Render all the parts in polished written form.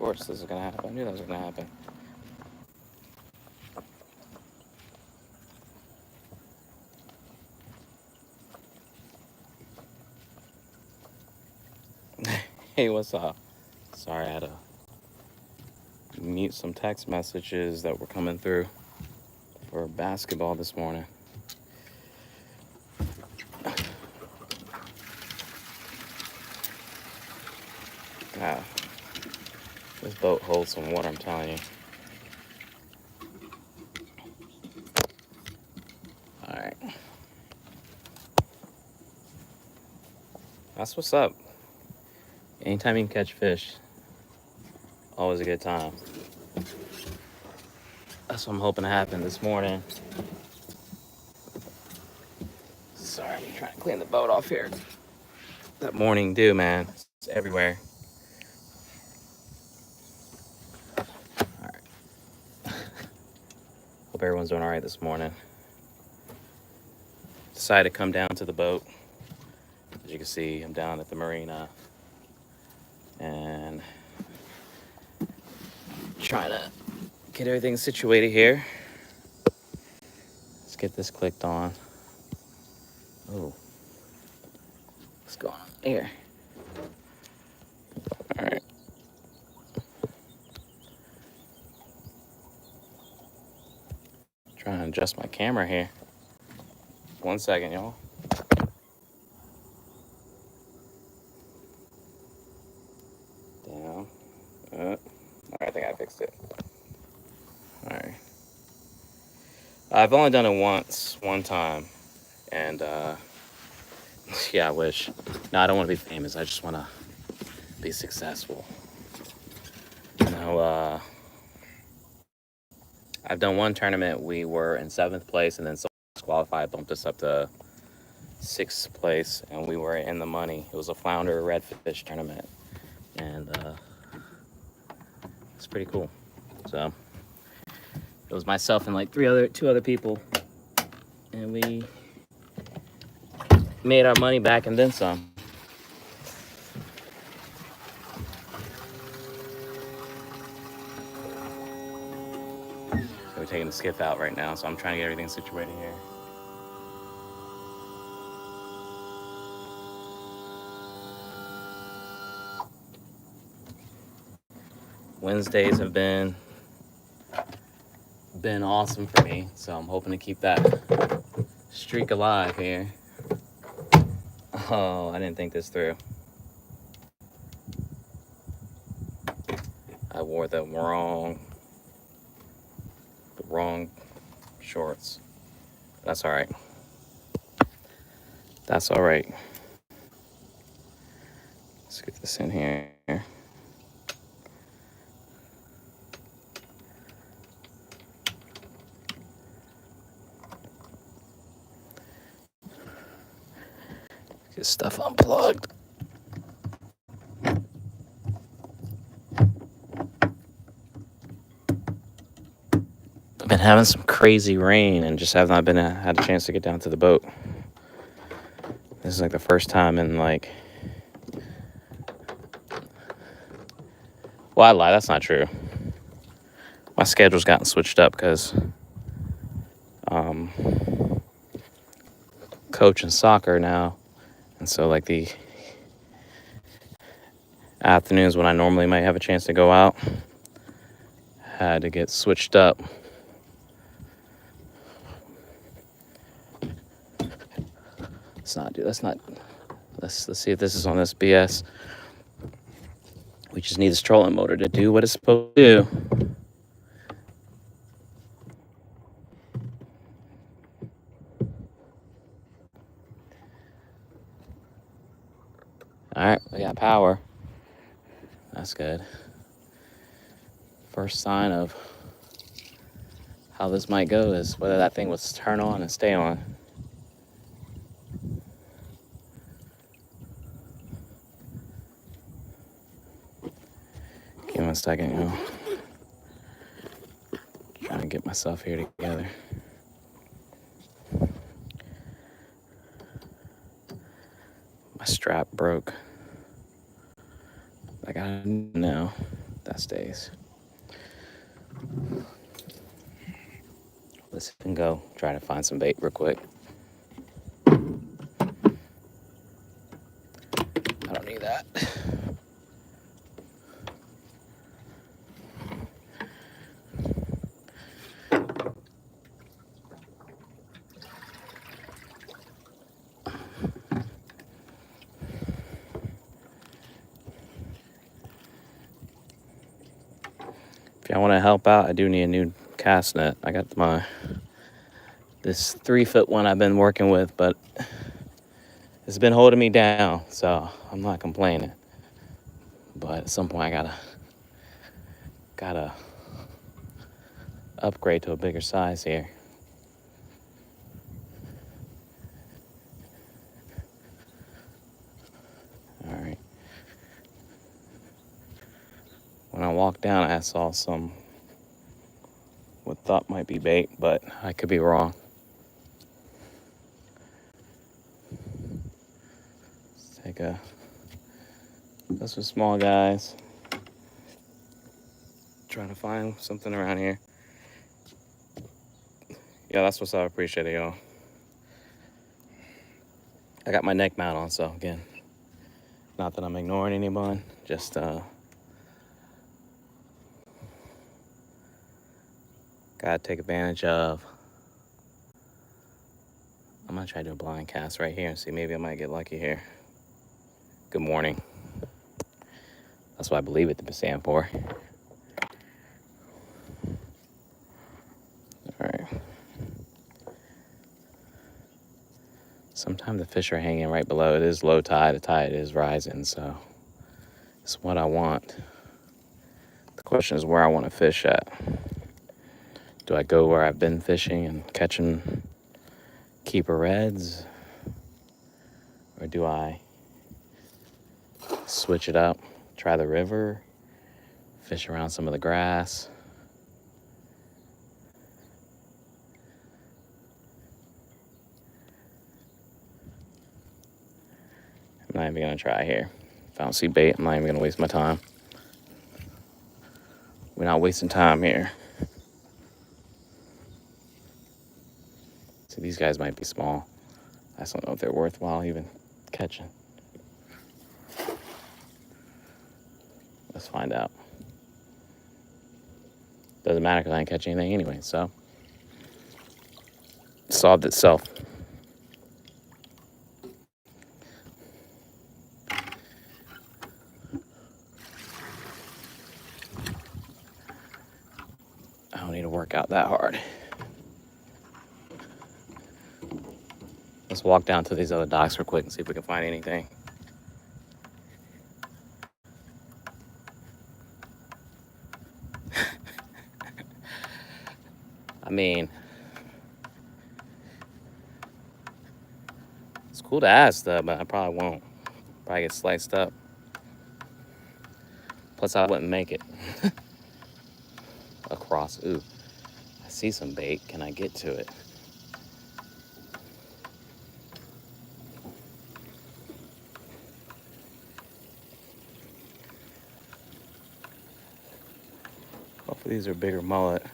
course, this is gonna happen. I knew that was gonna happen. Hey, what's up? Sorry, I had to mute some text messages that were coming through for basketball this morning. Ah, this boat holds some water, I'm telling you. All right, that's what's up. Anytime you can catch fish, always a good time. That's what I'm hoping to happen this morning. Sorry, I'm trying to clean the boat off here. That morning dew, man, it's everywhere. All right. Hope everyone's doing all right this morning. Decided to come down to the boat. As you can see, I'm down at the marina and trying to get everything situated here. Let's get this clicked on. Oh, what's going on here? All right. Trying to adjust my camera here. 1 second, y'all. Down. All right, I think I fixed it. All right. I've only done it once, one time, and yeah, I wish. No, I don't want to be famous. I just want to be successful. I've done one tournament. We were in 7th place, and then someone qualified, bumped us up to 6th place, and we were in the money. It was a Flounder redfish tournament, and it's pretty cool. So it was myself and like two other people, and we made our money back and then some. So we're taking the skiff out right now, so I'm trying to get everything situated here. Wednesdays have been awesome for me, so I'm hoping to keep that streak alive here. Oh, I didn't think this through. I wore the wrong shorts. That's all right. That's all right. Let's get this in here. Get stuff unplugged. I've been having some crazy rain and just have not had a chance to get down to the boat. This is like the first time in like... Well, I lie. That's not true. My schedule's gotten switched up because coaching soccer now. And so like the afternoons when I normally might have a chance to go out had to get switched up. Let's see if this is on this BS. We just need this trolling motor to do what it's supposed to do. All right, we got power. That's good. First sign of how this might go is whether that thing will turn on and stay on. Give me 1 second, y'all. Trying to get myself here together. My strap broke. I gotta know that stays. Let's go try to find some bait real quick. I don't need that. If y'all want to help out, I do need a new cast net. I got this 3-foot one I've been working with, but it's been holding me down, so I'm not complaining. But at some point, I gotta upgrade to a bigger size here. All right. When I walked down, I saw some what thought might be bait, but I could be wrong. Those are small guys. Trying to find something around here. Yeah, that's what's up. I appreciate it, y'all. I got my neck mount on, so again, not that I'm ignoring anyone, just gotta take advantage of. I'm gonna try to do a blind cast right here and see, maybe I might get lucky here. Good morning. That's what I believe it to be stand for. All right. Sometimes the fish are hanging right below. It is low tide. The tide is rising, so it's what I want. The question is where I want to fish at. Do I go where I've been fishing and catching keeper reds? Or do I switch it up, try the river, fish around some of the grass? I'm not even gonna try here. If I don't see bait, I'm not even gonna waste my time. We're not wasting time here. See, these guys might be small. I just don't know if they're worthwhile even catching. Let's find out. Doesn't matter because I ain't catch anything anyway, so it solved itself. I don't need to work out that hard. Let's walk down to these other docks real quick and see if we can find anything. I mean, it's cool to ask though, but I probably won't. Probably get sliced up. Plus, I wouldn't make it across. Ooh, I see some bait. Can I get to it? Hopefully these are bigger mullet.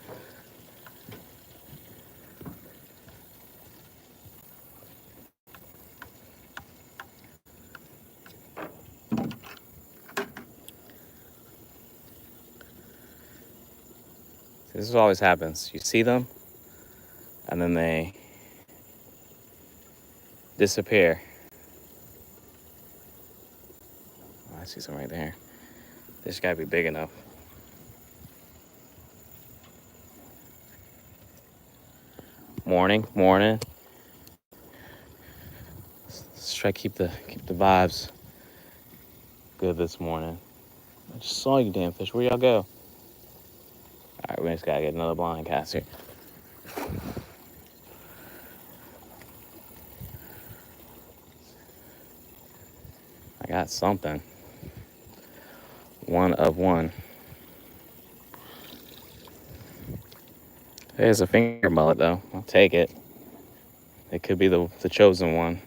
This is what always happens. You see them, and then they disappear. Oh, I see some right there. This gotta be big enough. Morning. Let's try to keep the vibes good this morning. I just saw you, damn fish. Where y'all go? All right, we just gotta get another blind cast here. I got something. One of one. There's a finger mullet though. I'll take it. It could be the chosen one.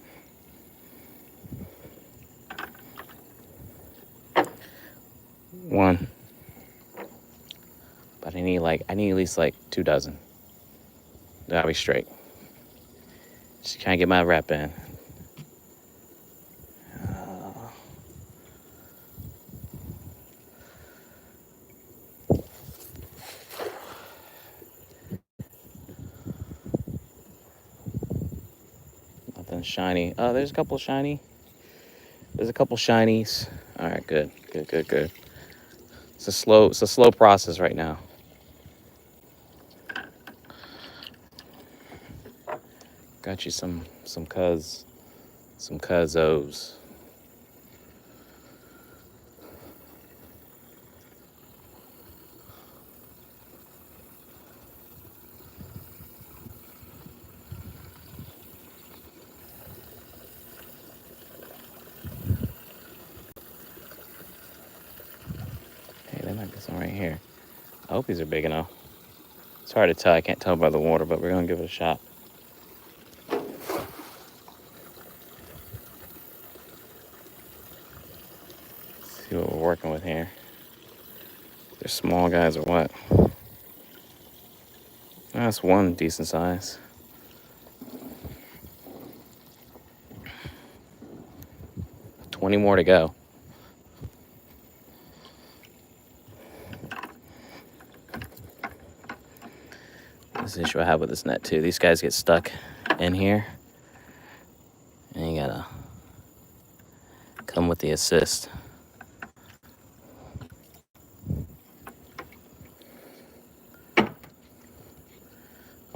One. But I need at least like 2 dozen. That'll be straight. Just trying to get my rep in. Nothing shiny. Oh, there's a couple shiny. There's a couple shinies. All right, good. It's a slow process right now. Got you some cuzzos. Hey, there might be some right here. I hope these are big enough. It's hard to tell. I can't tell by the water, but we're gonna give it a shot. See what we're working with here. They're small guys or what? That's one decent size. $20 more to go. This is the issue I have with this net too. These guys get stuck in here, and you gotta come with the assist.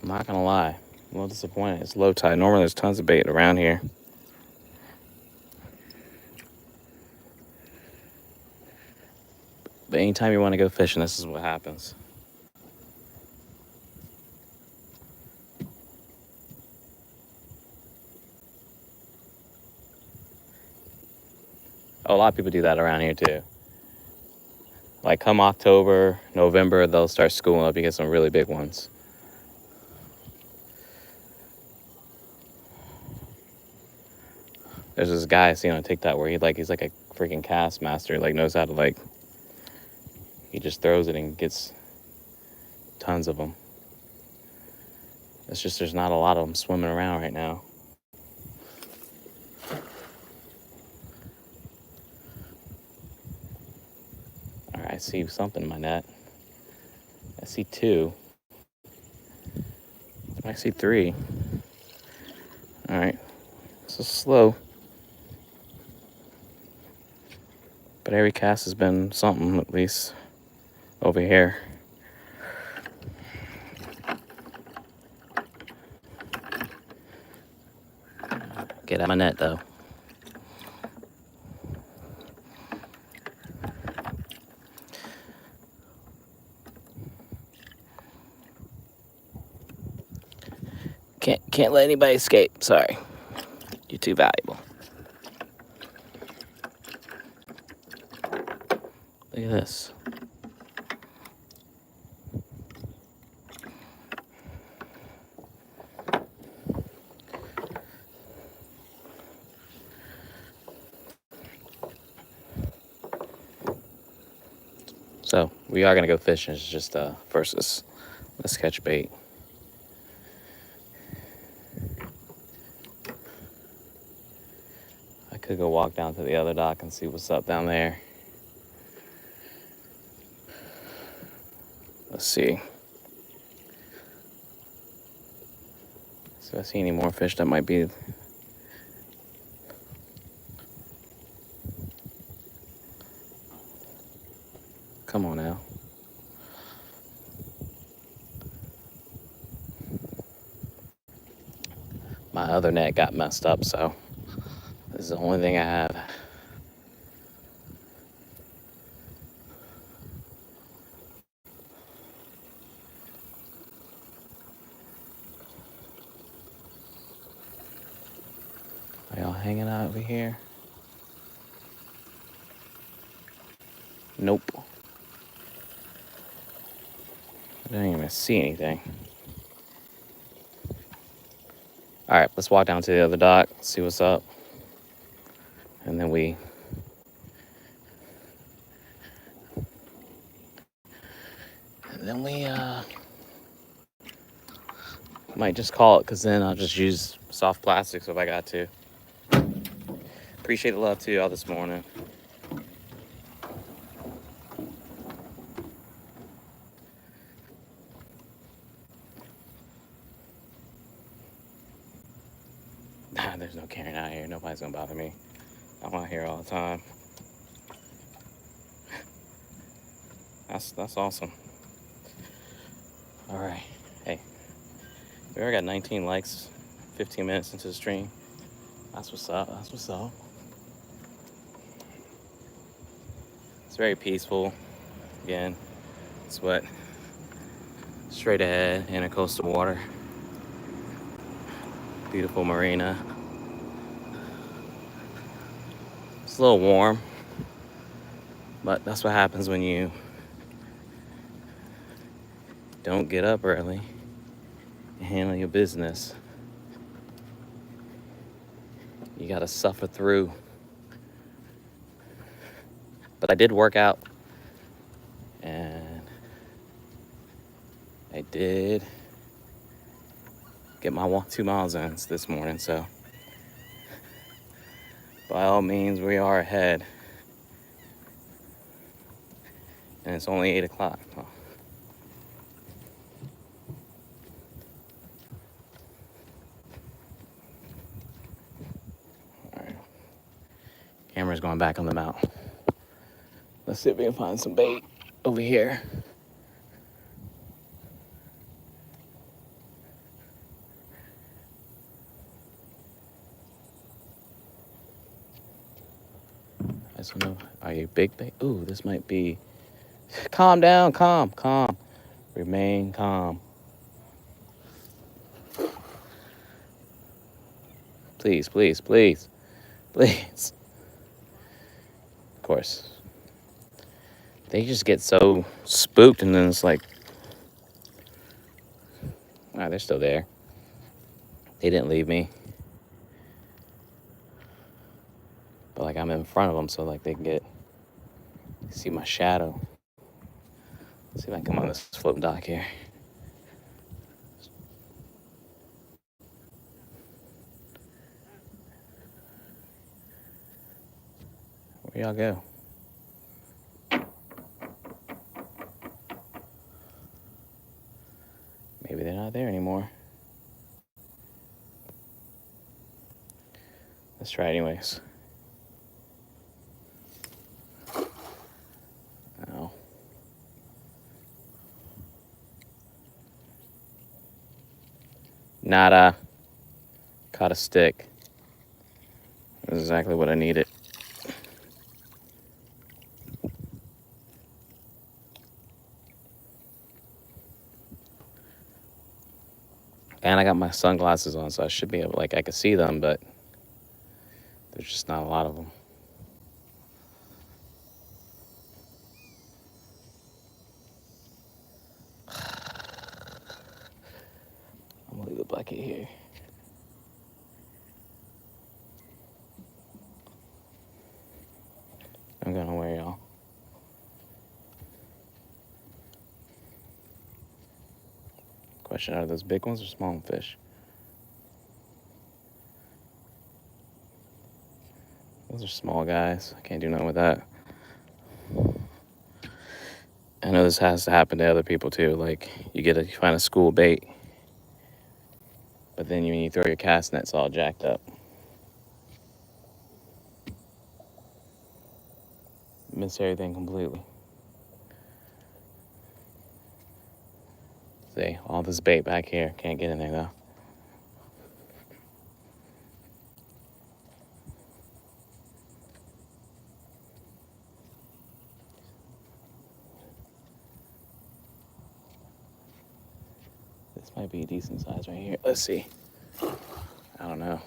I'm not gonna lie, I'm a little disappointed. It's low tide. Normally there's tons of bait around here. But anytime you want to go fishing, this is what happens. Oh, a lot of people do that around here too. Like come October, November, they'll start schooling up. You get some really big ones. There's this guy I seen on TikTok where he's like a freaking cast master. Like knows how to he just throws it and gets tons of them. It's just there's not a lot of them swimming around right now. All right, I see something in my net. I see 2. I see 3. All right, this is slow. But every cast has been something, at least over here. Get out of my net, though. Can't let anybody escape. Sorry. You're too valuable. Look at this. So we are gonna go fishing. It's just versus let's catch bait. I could go walk down to the other dock and see what's up down there. Let's see. So I see any more fish that might be. Come on now. My other net got messed up, so this is the only thing I have. Are y'all hanging out over here? Nope. I didn't even see anything. All right, let's walk down to the other dock, see what's up. And then then we might just call it, because then I'll just use soft plastics if I got to. Appreciate the love to y'all this morning. There's no Karen out here. Nobody's gonna bother me. I'm out here all the time. That's awesome. All right. Hey, we already got 19 likes, 15 minutes into the stream. That's what's up. That's what's up. It's very peaceful. Again, it's what? Straight ahead, intercoastal water. Beautiful marina. It's a little warm, but that's what happens when you don't get up early and handle your business. You gotta suffer through. But I did work out, and I did get my 2 miles in this morning, so by all means, we are ahead. And it's only 8 o'clock. Oh. All right. Camera's going back on the mount. Let's see if we can find some bait over here. I just don't know. Are you big bait? Ooh, this might be. Calm down, calm. Remain calm. Please. Of course. They just get so spooked, and then it's like, ah, they're still there. They didn't leave me. But like I'm in front of them, so like they can see my shadow. Let's see if I can come on this floating dock here. Where y'all go? Maybe they're not there anymore. Let's try it anyways. Oh. Nada. Caught a stick. That's exactly what I needed. And I got my sunglasses on, so I should be able, like, I could see them, but there's just not a lot of them. I'm gonna leave the bucket here. I'm going where, y'all? Question, are those big ones or small fish? Those are small guys. I can't do nothing with that. I know this has to happen to other people too. Like, you find a school bait, but then when you throw your cast net, it's all jacked up. Miss everything completely. See, all this bait back here. Can't get in there though. This might be a decent size right here. Let's see. I don't know.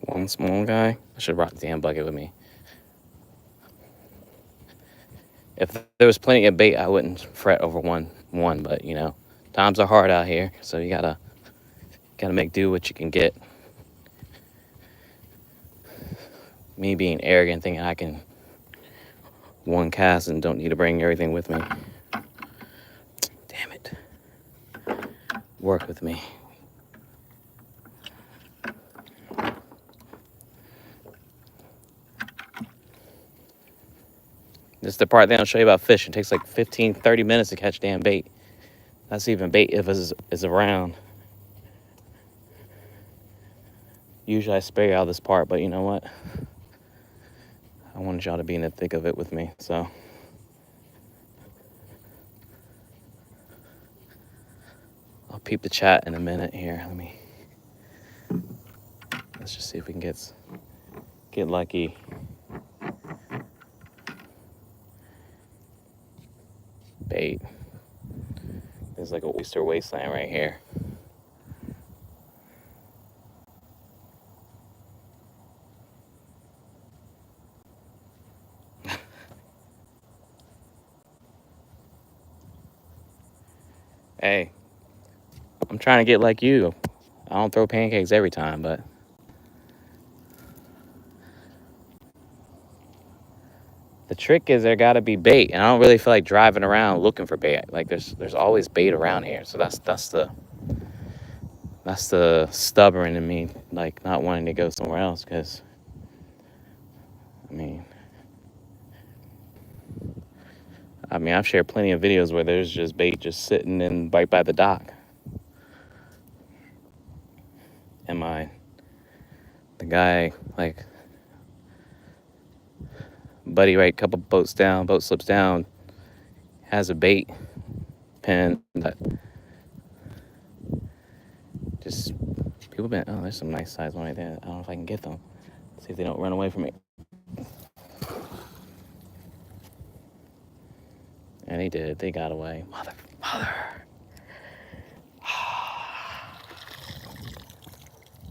One small guy. I should have brought the damn bucket with me. If there was plenty of bait, I wouldn't fret over one. But you know, times are hard out here, so you gotta make do what you can get. Me being arrogant, thinking I can one cast and don't need to bring everything with me. Damn it. Work with me. This is the part they don't show you about fishing. It takes like 15, 30 minutes to catch damn bait. That's even bait if it's around. Usually I spare y'all this part, but you know what? I wanted y'all to be in the thick of it with me, so. I'll peep the chat in a minute here. Let's just see if we can get lucky. Bait. There's like a oyster wasteland right here. Hey, I'm trying to get like you. I don't throw pancakes every time, but the trick is there gotta be bait, and I don't really feel like driving around looking for bait. Like there's always bait around here, so that's the stubborn in me, like not wanting to go somewhere else. Because I mean I've shared plenty of videos where there's just bait just sitting in right by the dock. And the guy, like, buddy, right, couple boat slips down, has a bait pen that just people been. Oh, there's some nice size one right there. I don't know if I can get them. See if they don't run away from me. And they did. They got away. Mother.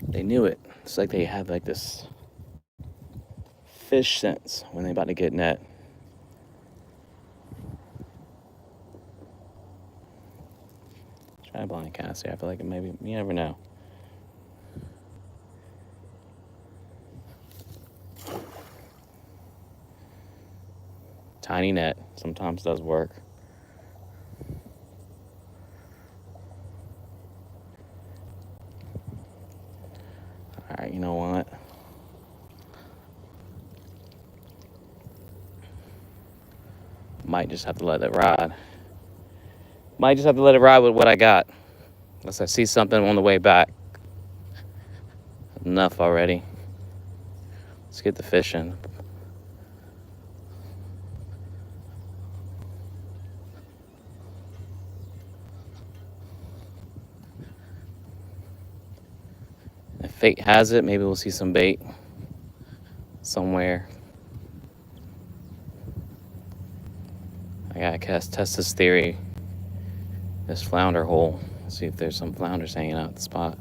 They knew it. It's like they had like this fish sense when they about to get net. Try a blind cast here. I feel like it maybe, you never know. Tiny net sometimes does work. All right, you know what? Might just have to let it ride. Might just have to let it ride with what I got. Unless I see something on the way back. Enough already. Let's get the fishing. If fate has it, maybe we'll see some bait somewhere. I gotta test this theory, this flounder hole. See if there's some flounders hanging out at the spot.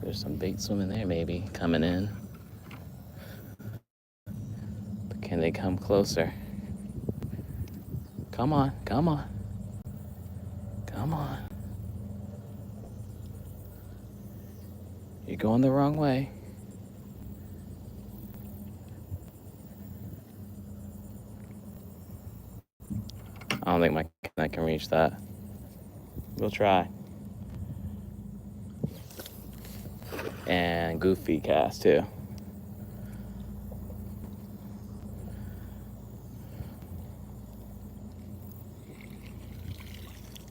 There's some bait swimming there, maybe coming in. But can they come closer? Come on, come on, come on. You're going the wrong way. I don't think my net can reach that. We'll try. And goofy cast too.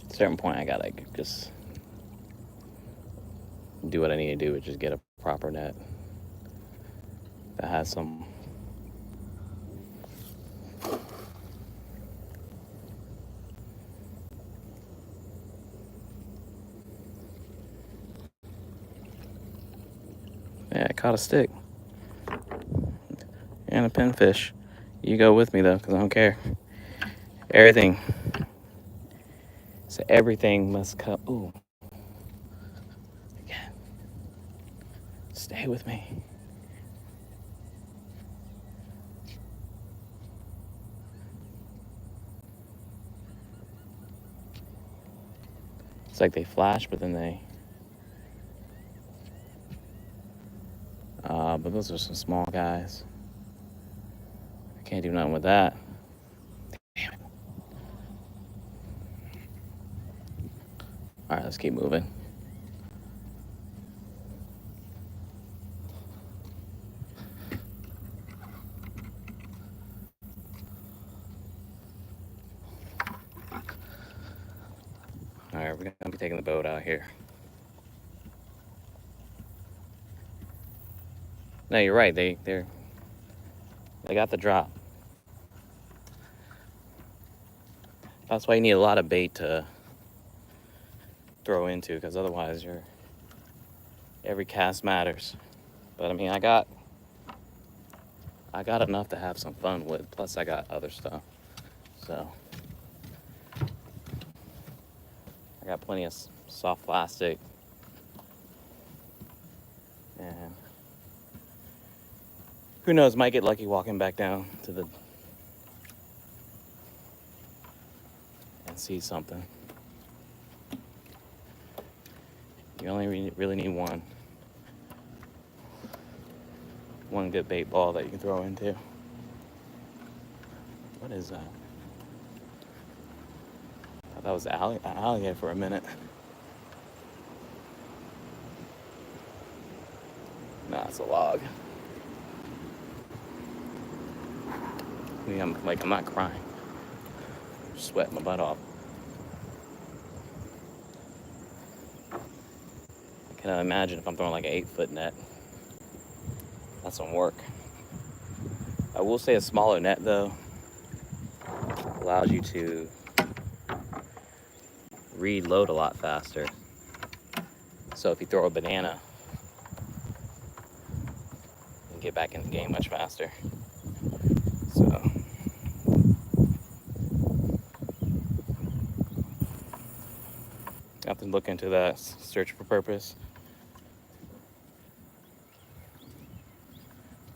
At a certain point, I gotta just do what I need to do, which is get a proper net that has some. Yeah, I caught a stick and a pinfish. You go with me though, because I don't care. Everything. So everything must come. Ooh. Again. Stay with me. It's like they flash, but then they but those are some small guys. I can't do nothing with that. Damn it. All right, let's keep moving. All right, we're gonna be taking the boat out here. No, you're right. They got the drop. That's why you need a lot of bait to throw into, because otherwise every cast matters. But I mean, I got enough to have some fun with. Plus, I got other stuff. So I got plenty of soft plastic, and who knows, might get lucky walking back down to the and see something. You only really need one good bait ball that you can throw into. What is that? I thought that was an alligator for a minute. Nah, it's a log. I mean, I'm not crying. I'm sweating my butt off. I cannot imagine if I'm throwing like an 8-foot net. That's some work. I will say a smaller net though allows you to reload a lot faster. So if you throw a banana, you can get back in the game much faster. So I have to look into that, search for purpose.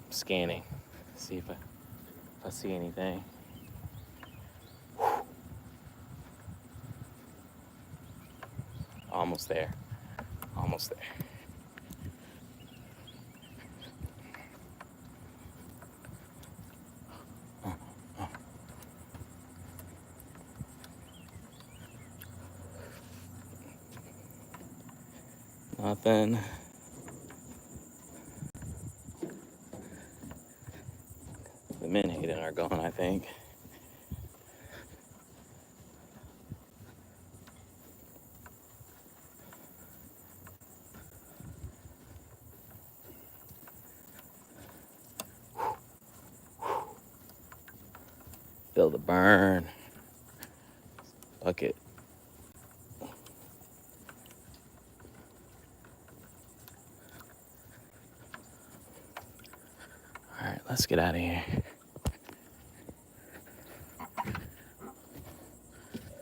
I'm scanning, see if I see anything. Almost there. Almost there. Nothing. The menhaden are gone, I think. Feel the burn. Bucket. All right, let's get out of here.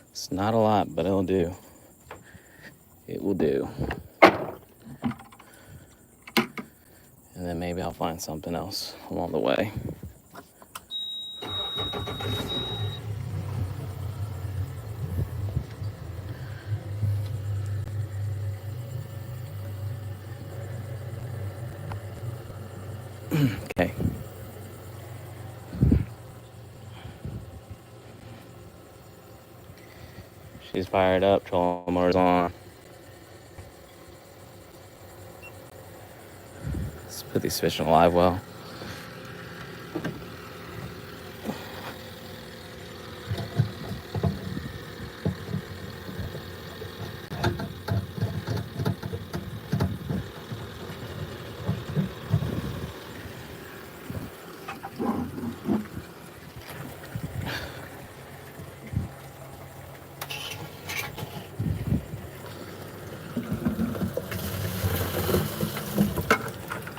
It's not a lot, but it'll do. It will do. And then maybe I'll find something else along the way. Okay. She's fired up, trolling motors on. Let's put these fish in a live well.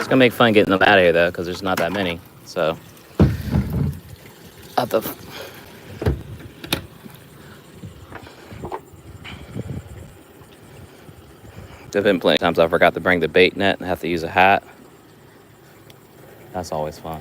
It's gonna make fun getting them out of here though, because there's not that many. So at the there've been plenty of times I forgot to bring the bait net and have to use a hat. That's always fun.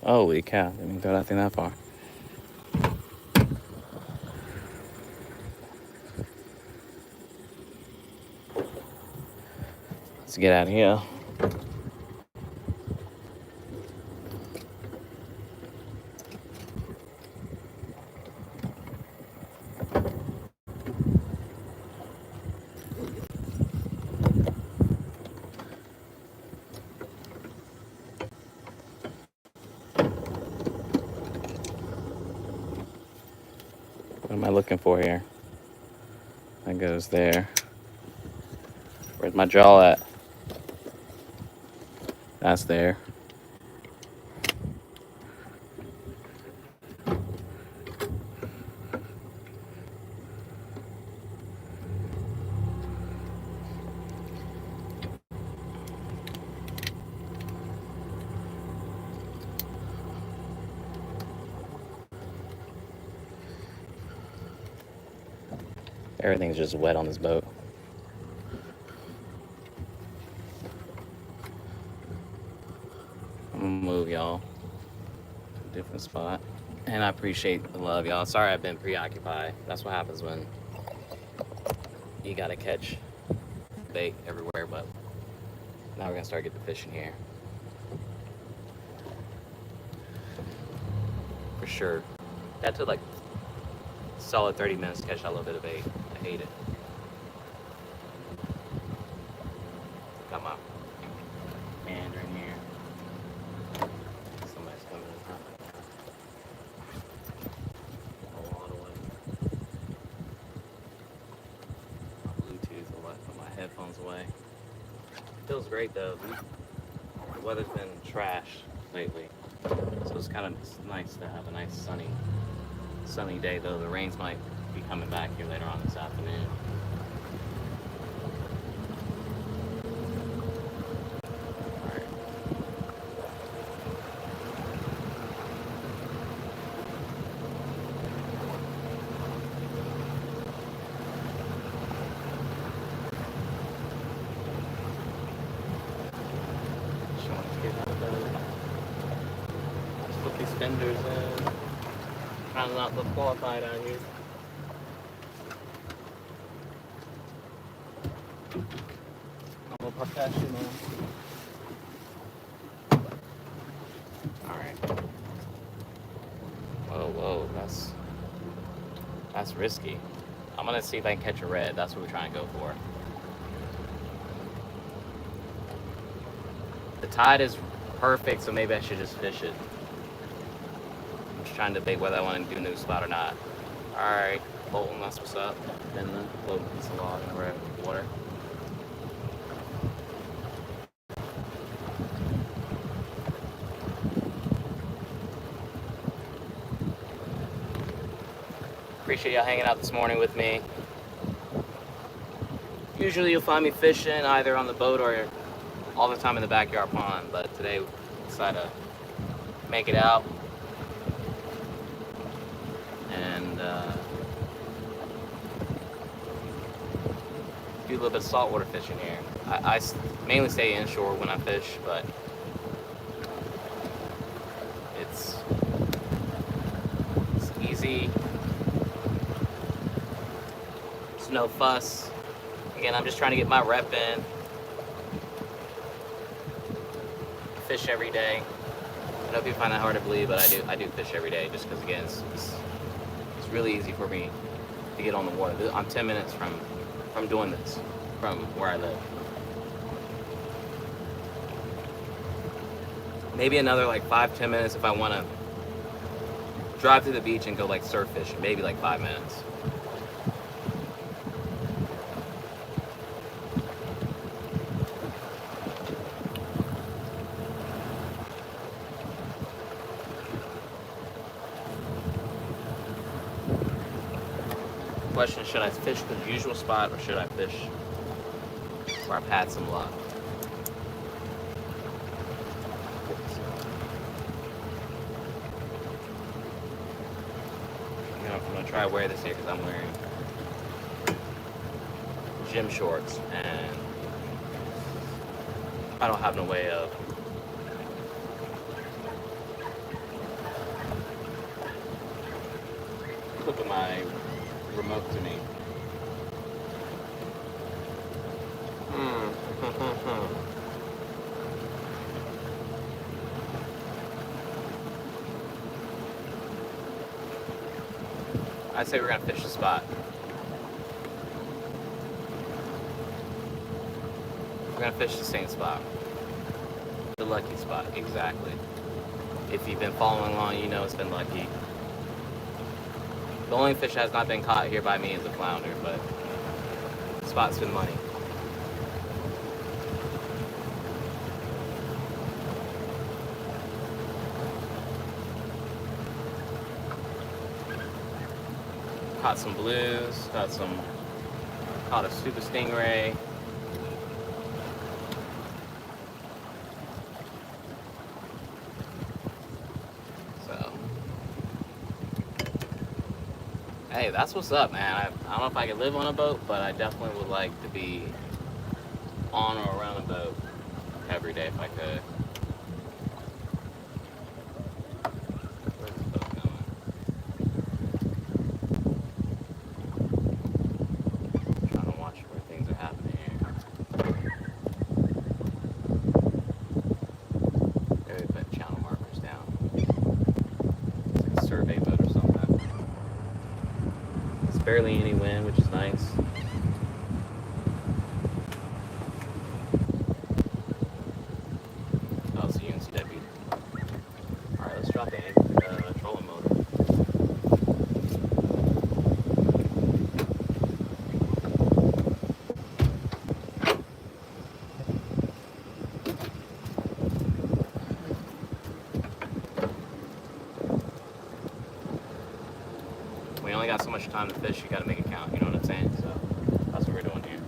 Holy cow, didn't even throw that thing that far. Let's get out of here. What am I looking for here? That goes there. Where's my jaw at? That's there. Everything's just wet on this boat. I'm gonna move y'all to a different spot. And I appreciate the love, y'all. Sorry I've been preoccupied. That's what happens when you gotta catch bait everywhere, but now we're gonna start getting the fishing here. For sure. That took like a solid 30 minutes to catch that little bit of bait. I hate it. Got my mandarin here. Somebody's coming in hot. A lot away. My Bluetooth away, put my headphones away. Feels great though. The weather's been trash lately, so it's kind of nice to have a nice sunny day. Though the rains might be coming back here later on this afternoon. Fenders trying to not look qualified out here. I'm a professional. Alright. Whoa, that's risky. I'm gonna see if I can catch a red. That's what we're trying to go for. The tide is perfect, so maybe I should just fish it. Trying to debate whether I want to do a new spot or not. Alright, Bolton, that's what's up. Then the float piece of log and we're at water. Appreciate y'all hanging out this morning with me. Usually you'll find me fishing either on the boat or all the time in the backyard pond, but today we decided to make it out. And do a little bit of saltwater fishing here. I mainly stay inshore when I fish, but it's easy. There's no fuss. Again, I'm just trying to get my rep in. Fish every day. I know people find that hard to believe, but I do fish every day just because, again, it's really easy for me to get on the water. I'm 10 minutes from doing this, from where I live. Maybe another like 5-10 minutes if I want to drive to the beach and go like surf fishing. Maybe like 5 minutes. Question, should I fish the usual spot or should I fish where I've had some luck? I'm gonna try to wear this here because I'm wearing gym shorts and I don't have no way of clipping my remote to me. I say we're gonna fish the spot. We're gonna fish the same spot. The lucky spot, exactly. If you've been following along, you know it's been lucky. The only fish that has not been caught here by me is a flounder, but the spot's been money. Caught some blues, caught a super stingray. So, hey, that's what's up, man. I don't know if I could live on a boat, but I definitely would like to be on or around a boat every day if I could. Where's this boat going? I'm trying to watch where things are happening here. Maybe put channel markers down. It's like a survey boat or something. There's barely any wind, which is nice. Oh, so UNCW. Alright, let's drop the trolling motor. We only got so much time to fish, you gotta make it count, you know what I'm saying? So that's what we're doing here.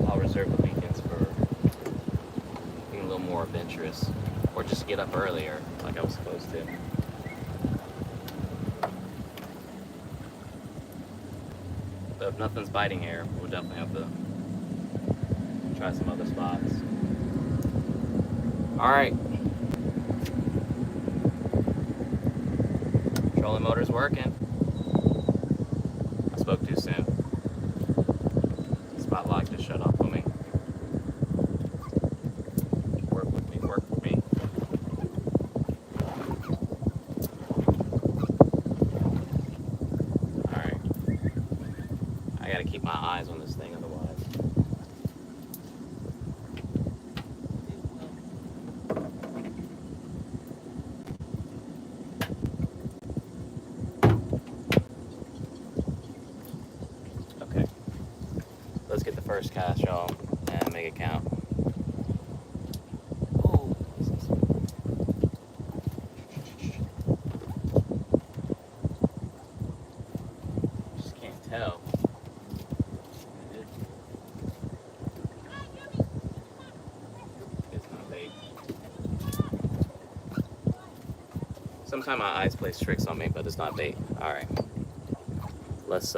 I'll reserve the weekends for being a little more adventurous, or just get up earlier like I was supposed to. But if nothing's biting here, we'll definitely have to try some other spots. Alright. Trolling motor's working. I spoke too soon. Spot lock just shut off on me. Work with me, work with me. Alright. I gotta keep my eyes on this thing otherwise. Okay. Let's get the first cast, y'all, and make it count. Oh, just can't tell. It's not bait. Sometimes my eyes play tricks on me, but it's not bait. All right. Let's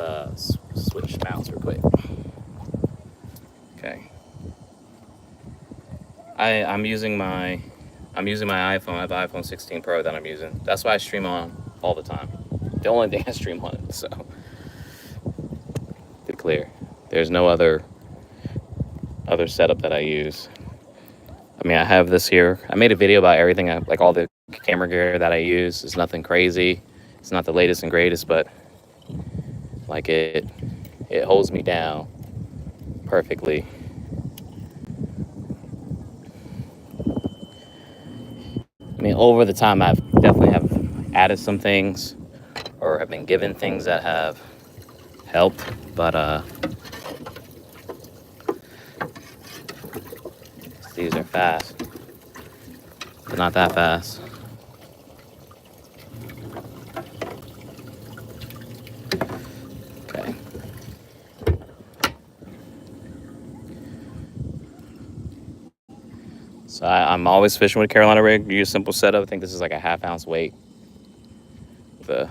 switch mounts real quick. Okay. I'm using my iPhone. I have an iPhone 16 Pro that I'm using. That's why I stream on all the time. The only thing I stream on it. So, to clear, there's no other setup that I use. I mean, I have this here. I made a video about everything, like all the camera gear that I use. It's nothing crazy. It's not the latest and greatest, but like it holds me down perfectly. I mean, over the time, I've definitely have added some things, or have been given things that have helped, but these are fast, but not that fast. Okay. So I'm always fishing with a Carolina rig. Use a simple setup. I think this is like a 1/2 ounce weight. The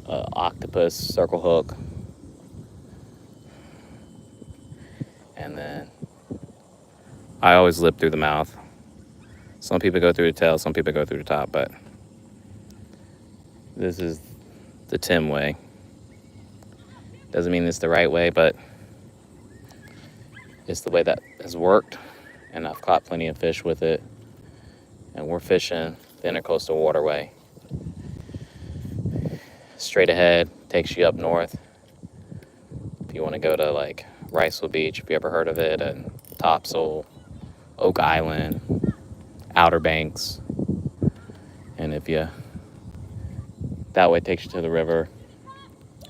octopus circle hook, and then I always lip through the mouth. Some people go through the tail, some people go through the top, but this is the Tim way. Doesn't mean it's the right way, but it's the way that has worked, and I've caught plenty of fish with it. And we're fishing the Intercoastal Waterway. Straight ahead, takes you up north. If you want to go to like Riceville Beach, if you ever heard of it, and Topsail, Oak Island, Outer Banks, and if you, that way takes you to the river,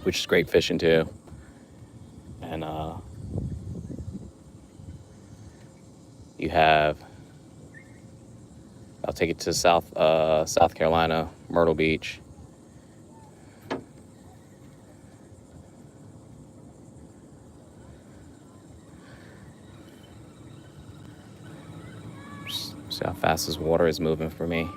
which is great fishing too. And you have, I'll take it to South Carolina, Myrtle Beach. See how fast this water is moving for me.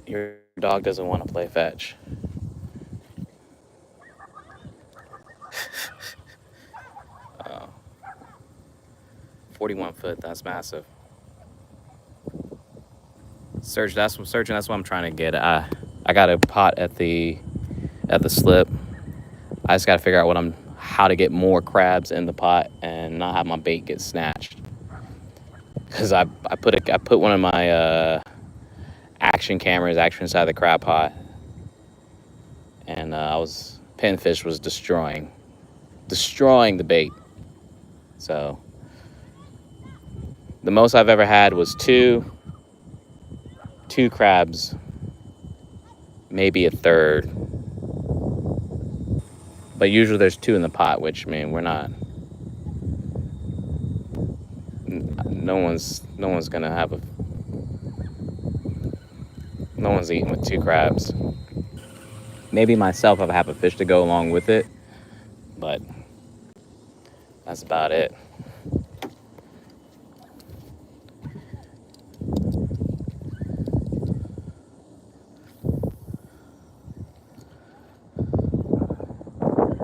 Your dog doesn't want to play fetch. 41 foot, that's massive. Search, that's what I'm searching, that's what I'm trying to get. I got a pot at the slip. I just got to figure out how to get more crabs in the pot and not have my bait get snatched. Because I put one of my action cameras actually inside the crab pot, and pinfish was destroying the bait. So the most I've ever had was two crabs, maybe a third. But usually there's two in the pot, which, I mean, we're not, no one's gonna have no one's eating with two crabs. Maybe myself if I have a fish to go along with it, but that's about it.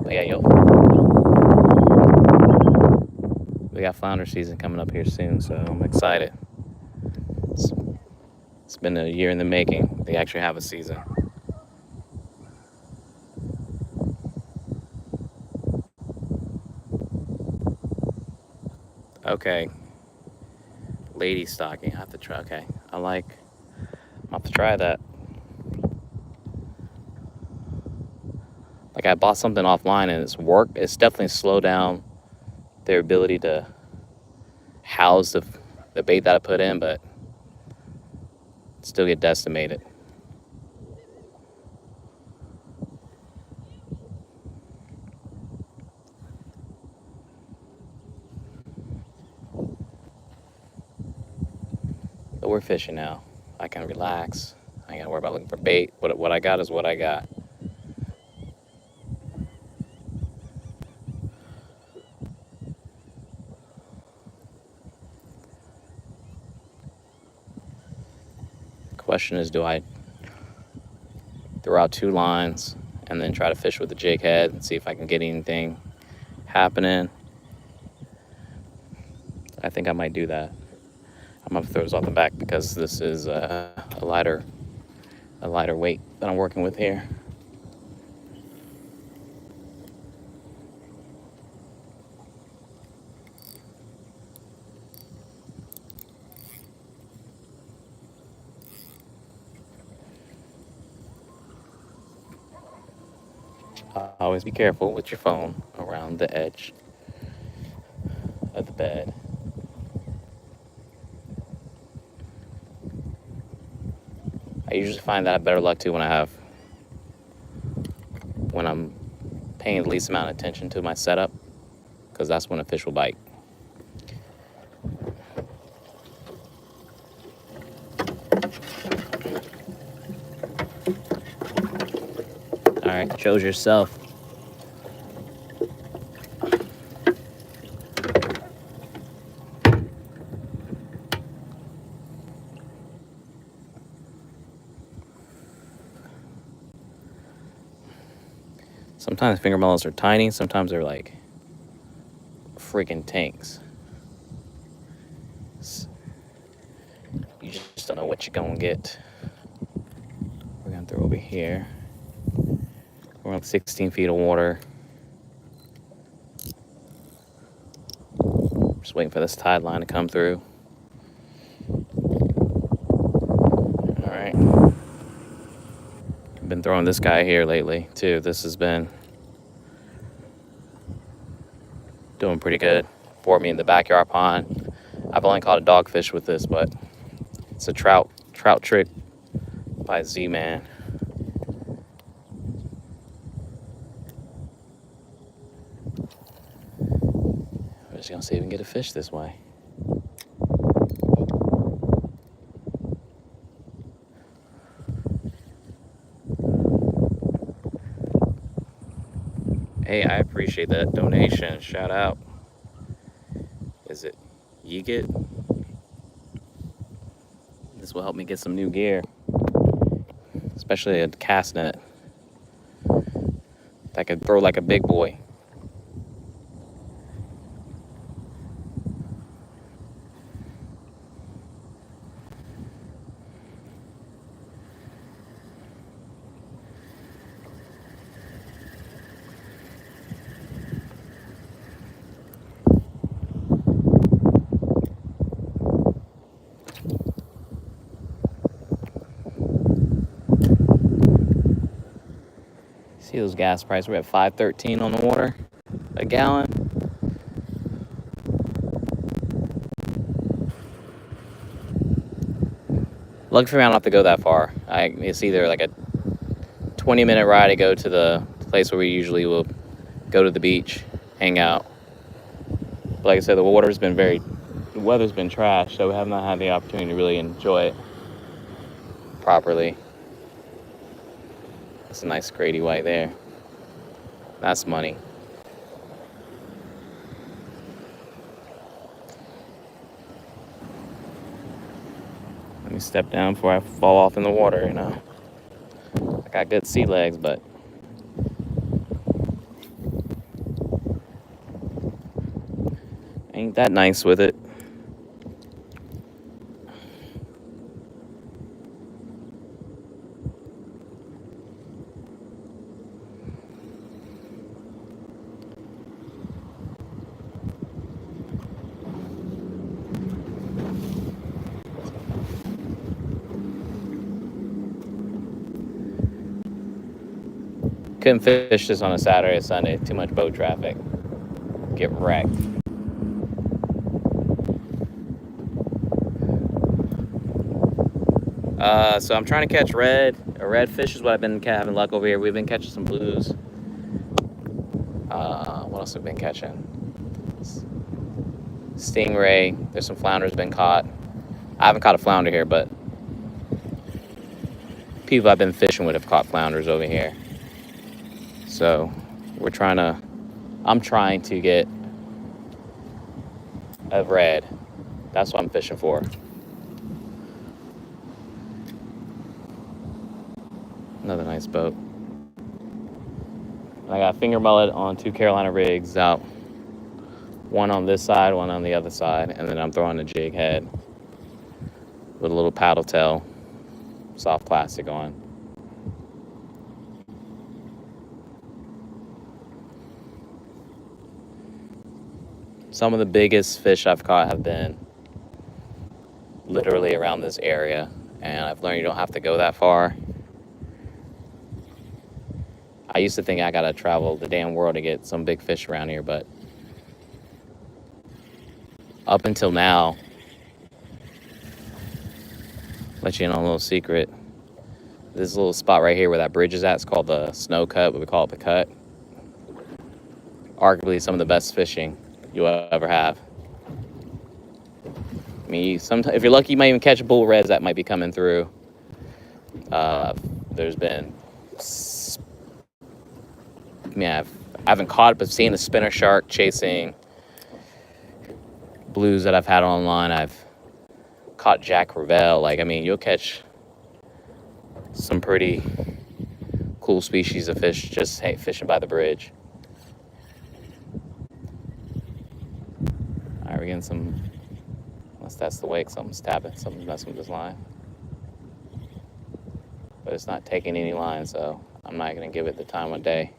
But yeah, we got flounder season coming up here soon, so I'm excited. It's been a year in the making. They actually have a season. Okay. Lady stocking. I have to try. Okay. I'll have to try that. Like, I bought something offline and it's worked. It's definitely slowed down their ability to house the bait that I put in, but still get decimated. But we're fishing now. I can relax. I ain't gotta worry about looking for bait. What I got is what I got. Question is, do I throw out two lines and then try to fish with the jig head and see if I can get anything happening? I think I might do that. I'm gonna throw this off the back because this is a lighter weight that I'm working with here. Always be careful with your phone around the edge of the bed. I usually find that I have better luck too when I'm paying the least amount of attention to my setup, because that's when a fish will bite. All right, chose yourself. Sometimes finger melons are tiny, sometimes they're like freaking tanks. You just don't know what you're gonna get. We're gonna throw over here. We're on 16 feet of water. Just waiting for this tide line to come through. All right. I've been throwing this guy here lately too. This has been doing pretty good for me in the backyard pond. I've only caught a dogfish with this, but it's a trout trick by Z-Man. We're just gonna see if we can get a fish this way. Hey, I appreciate that donation. Shout out. Is it Yeget? This will help me get some new gear, especially a cast net that could throw like a big boy. See those gas prices? We're at $5.13 on the water a gallon. Lucky for me, I don't have to go that far. It's either like a 20-minute ride to go to the place where we usually will go to the beach, hang out. But like I said, the weather's been trash, so we have not had the opportunity to really enjoy it properly. That's a nice grady white there. That's money. Let me step down before I fall off in the water, you know. I got good sea legs, but ain't that nice with it. Couldn't fish this on a Saturday or Sunday. Too much boat traffic. Get wrecked. So I'm trying to catch red. A red fish is what I've been having luck over here. We've been catching some blues. What else have we been catching? Stingray. There's some flounders been caught. I haven't caught a flounder here, but people I've been fishing with have caught flounders over here. So I'm trying to get a red. That's what I'm fishing for. Another nice boat. I got finger mullet on 2 Carolina rigs out. One on this side, one on the other side. And then I'm throwing a jig head with a little paddle tail, soft plastic on. Some of the biggest fish I've caught have been literally around this area, and I've learned you don't have to go that far. I used to think I gotta travel the damn world to get some big fish around here, but up until now, let you in on a little secret. This little spot right here where that bridge is at, it's called the Snow Cut, but we call it the Cut. Arguably some of the best fishing you'll ever have. I mean, sometimes if you're lucky, you might even catch bull reds that might be coming through. There's been, I haven't caught it, but seen a spinner shark chasing blues that I've had online. I've caught Jack Crevalle. Like, I mean, you'll catch some pretty cool species of fish just fishing by the bridge. taking some, unless that's the wake, something's tapping, something's messing with this line. But it's not taking any line, so I'm not going to give it the time of day.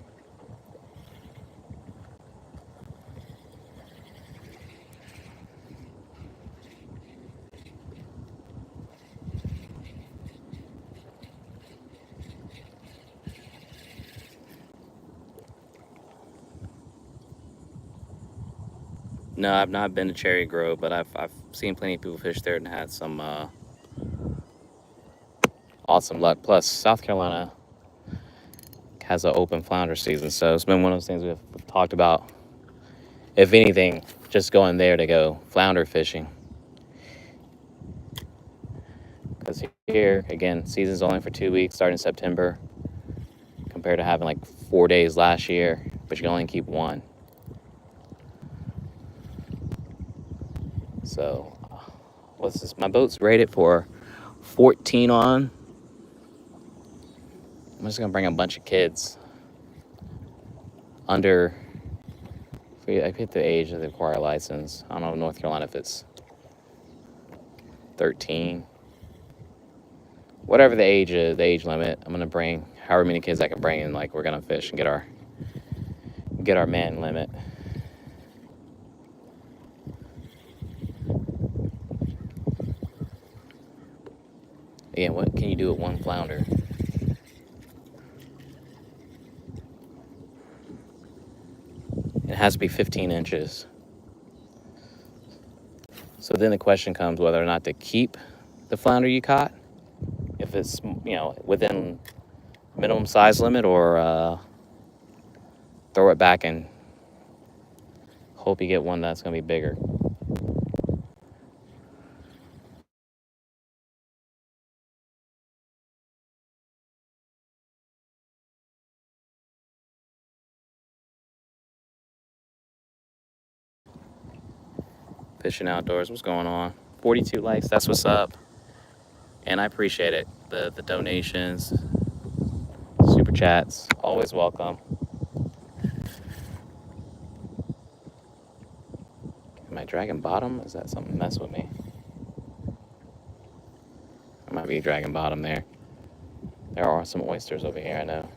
No, I've not been to Cherry Grove, but I've seen plenty of people fish there and had some awesome luck. Plus, South Carolina has an open flounder season, so it's been one of those things we've talked about. If anything, just going there to go flounder fishing. Because here, again, season's only for 2 weeks, starting in September, compared to having like 4 days last year, but you can only keep one. So, what's this? My boat's rated for 14 on. I'm just gonna bring a bunch of kids under. I hit the age of the require license. I don't know in North Carolina if it's 13. Whatever the age is, the age limit. I'm gonna bring however many kids I can bring, and like we're gonna fish and get our man limit. Again, what can you do with one flounder? It has to be 15 inches. So then the question comes whether or not to keep the flounder you caught, if it's, you know, within minimum size limit, or throw it back and hope you get one that's going to be bigger. Fishing outdoors, what's going on? 42 likes, that's what's up. And I appreciate it. The donations, super chats, always welcome. Am I dragging bottom? Is that something mess with me? I might be dragging bottom there. There are some oysters over here, I know.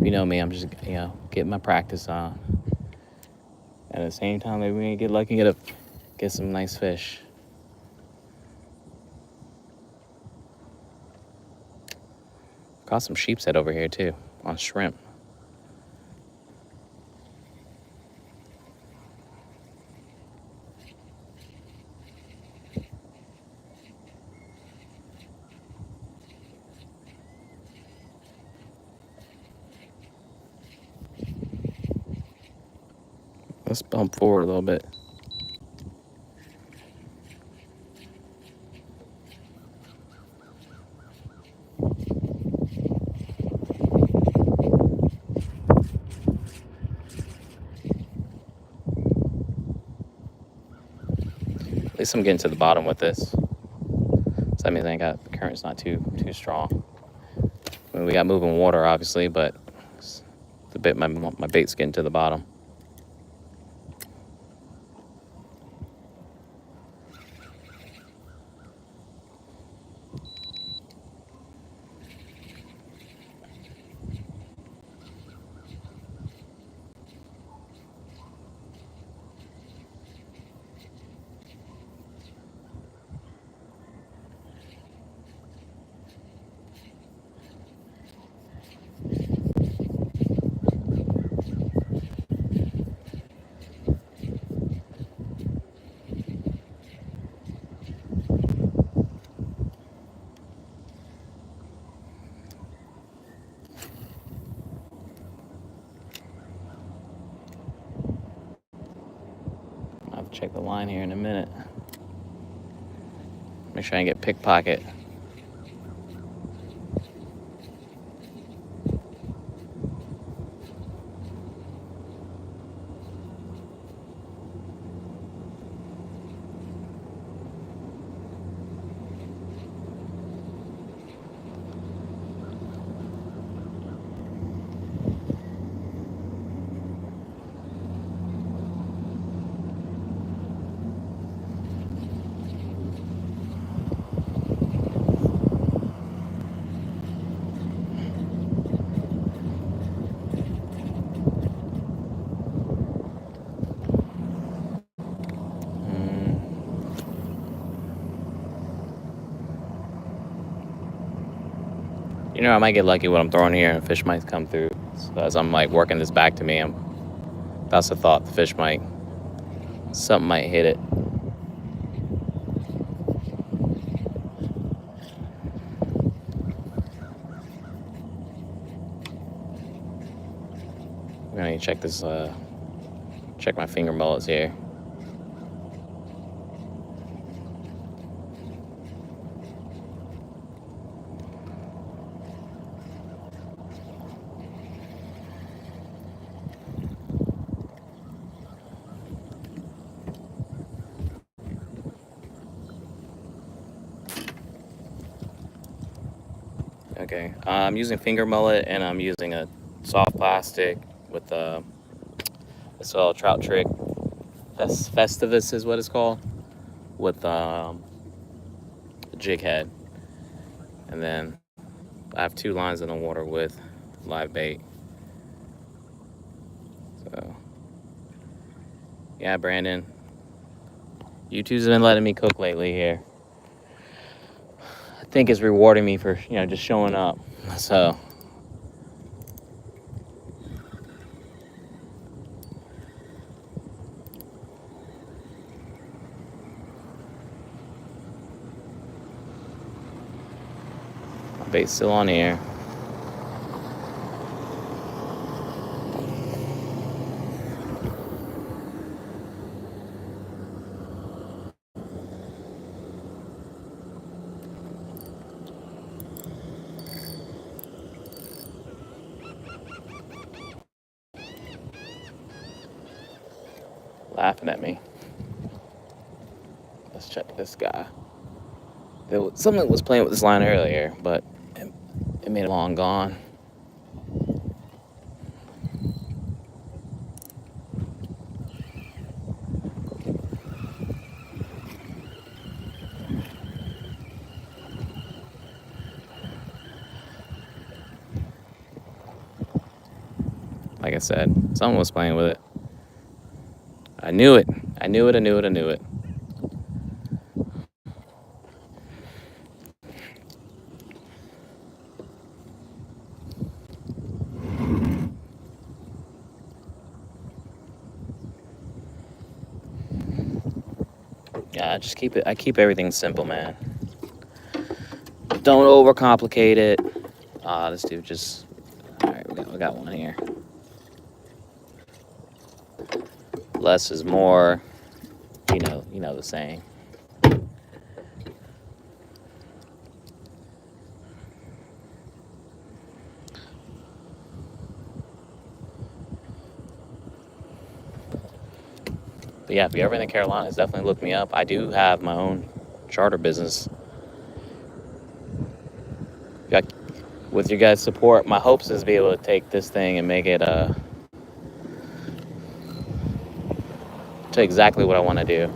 You know me, I'm just, getting my practice on. At the same time, maybe we can get lucky and get some nice fish. Caught some sheep's head over here too, on shrimp. Let's bump forward a little bit. At least I'm getting to the bottom with this. So that means the current's not too strong. I mean, we got moving water, obviously, but my bait's getting to the bottom. check the line here in a minute. Make sure I didn't get pickpocket. You know, I might get lucky when I'm throwing here and fish might come through. So as I'm like working this back to me, that's the thought. The fish something might hit it. I'm gonna check this, check my finger mullets here. Okay, I'm using finger mullet and I'm using a soft plastic with it's a trout trick. Festivus is what it's called, with a jig head. And then I have 2 lines in the water with live bait. So, yeah, Brandon, you two's been letting me cook lately here. I think it's rewarding me for, you know, just showing up. So, my bait's still on here. Laughing at me. Let's check this guy. Something was playing with this line earlier, but it made it long gone. Like I said, someone was playing with it. I knew it. I knew it. Yeah, just keep it. I keep everything simple, man. Don't overcomplicate it. This dude just. All right, we got one here. Less is more. You know the saying. But yeah, if you're ever in the Carolinas, definitely look me up. I do have my own charter business. With your guys' support, my hopes is to be able to take this thing and make it to exactly what I want to do.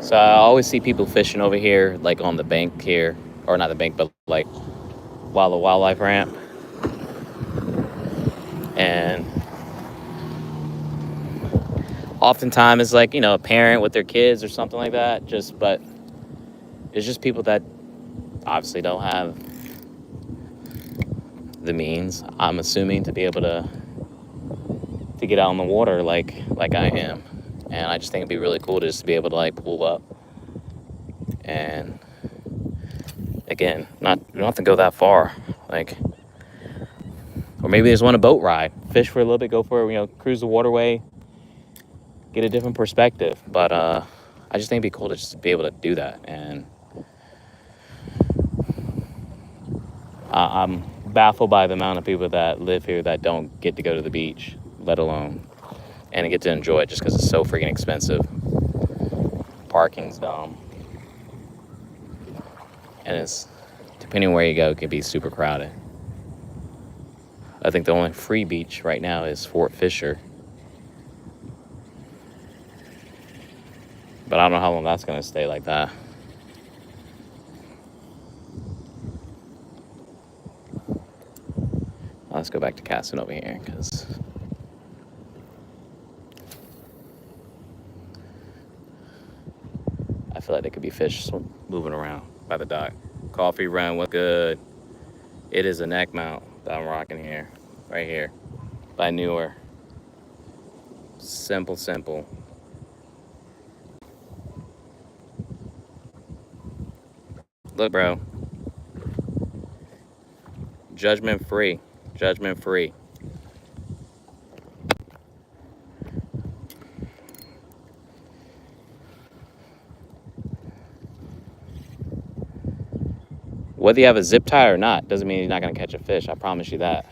So I always see people fishing over here, like on the bank here, or not the bank, but like while the wildlife ramp. And oftentimes it's like, you know, a parent with their kids or something like that. But it's just people that obviously don't have the means, I'm assuming, to be able to get out on the water like I am. And I just think it'd be really cool to just be able to like pull up. And again, you don't have to go that far. Like, or maybe they just want a boat ride. fish for a little bit, go for, cruise the waterway, get a different perspective. But I just think it'd be cool to just be able to do that. And I'm baffled by the amount of people that live here that don't get to go to the beach, let alone, and get to enjoy it just because it's so freaking expensive. Parking's dumb. And it's, depending on where you go, it can be super crowded. I think the only free beach right now is Fort Fisher. But I don't know how long that's going to stay like that. Let's go back to casting over here, because I feel like there could be fish moving around by the dock. Coffee Run, what's good? It is a neck mount that I'm rocking here, right here, by Newer. Simple, simple. Look, bro. Judgment free. Judgment free. Whether you have a zip tie or not doesn't mean you're not going to catch a fish. I promise you that.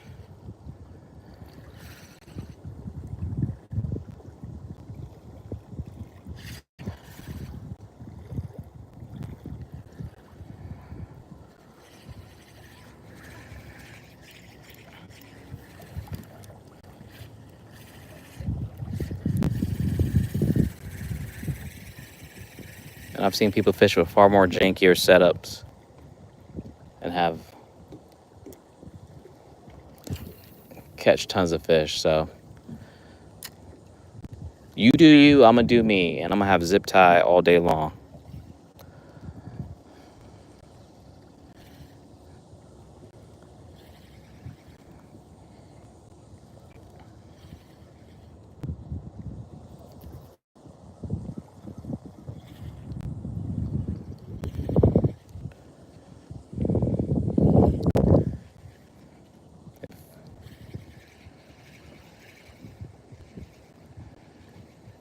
And I've seen people fish with far more jankier setups and have catch tons of fish. So you do you, I'm gonna do me, and I'm gonna have zip tie all day long.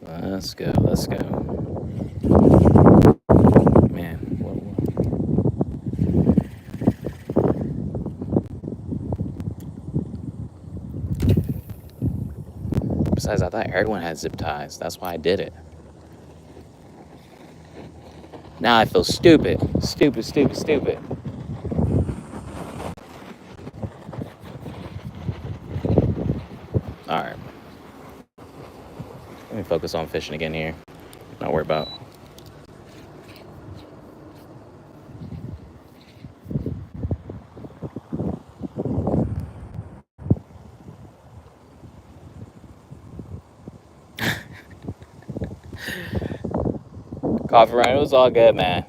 Let's go, let's go. Man, besides, I thought everyone had zip ties. That's why I did it. Now I feel stupid. Stupid, stupid, stupid. Alright. Let me focus on fishing again here. Not worry about. Coffee run, it was all good, man.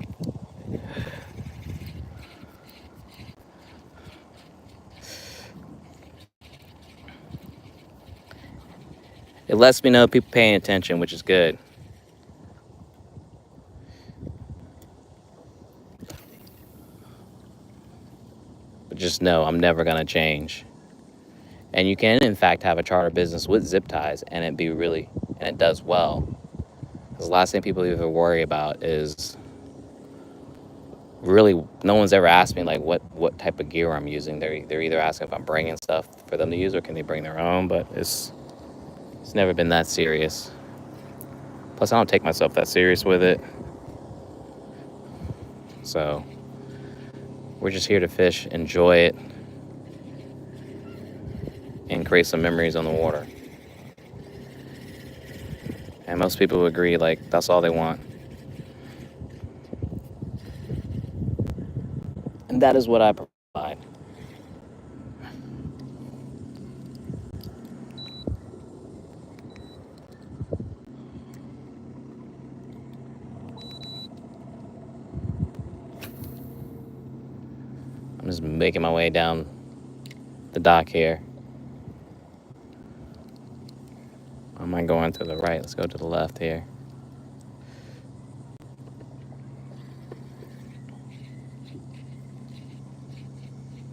It lets me know people paying attention, which is good. But just know I'm never gonna change. And you can, in fact, have a charter business with zip ties, and it does well. Because the last thing people even worry about is really, no one's ever asked me like what type of gear I'm using. They're either asking if I'm bringing stuff for them to use, or can they bring their own. But it's never been that serious. Plus, I don't take myself that serious with it. So we're just here to fish, enjoy it, and create some memories on the water. And most people agree, like, that's all they want. And that is what I provide. I'm just making my way down the dock here. Am I going to the right? Let's go to the left here.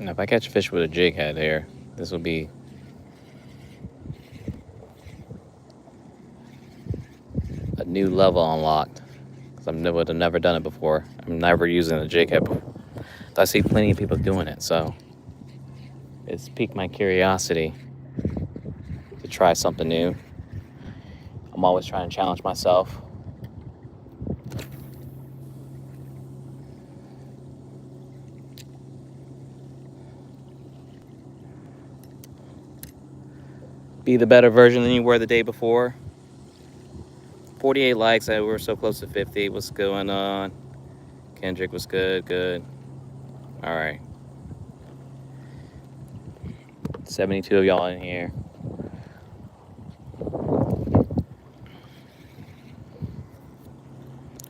Now, if I catch a fish with a jig head here, this will be new level unlocked. Because I would have never done it before. I'm never using a jig head before. I see plenty of people doing it, so it's piqued my curiosity to try something new. I'm always trying to challenge myself. Be the better version than you were the day before. 48 likes. We were so close to 50. What's going on? Kendrick was good. Good. All right. 72 of y'all in here.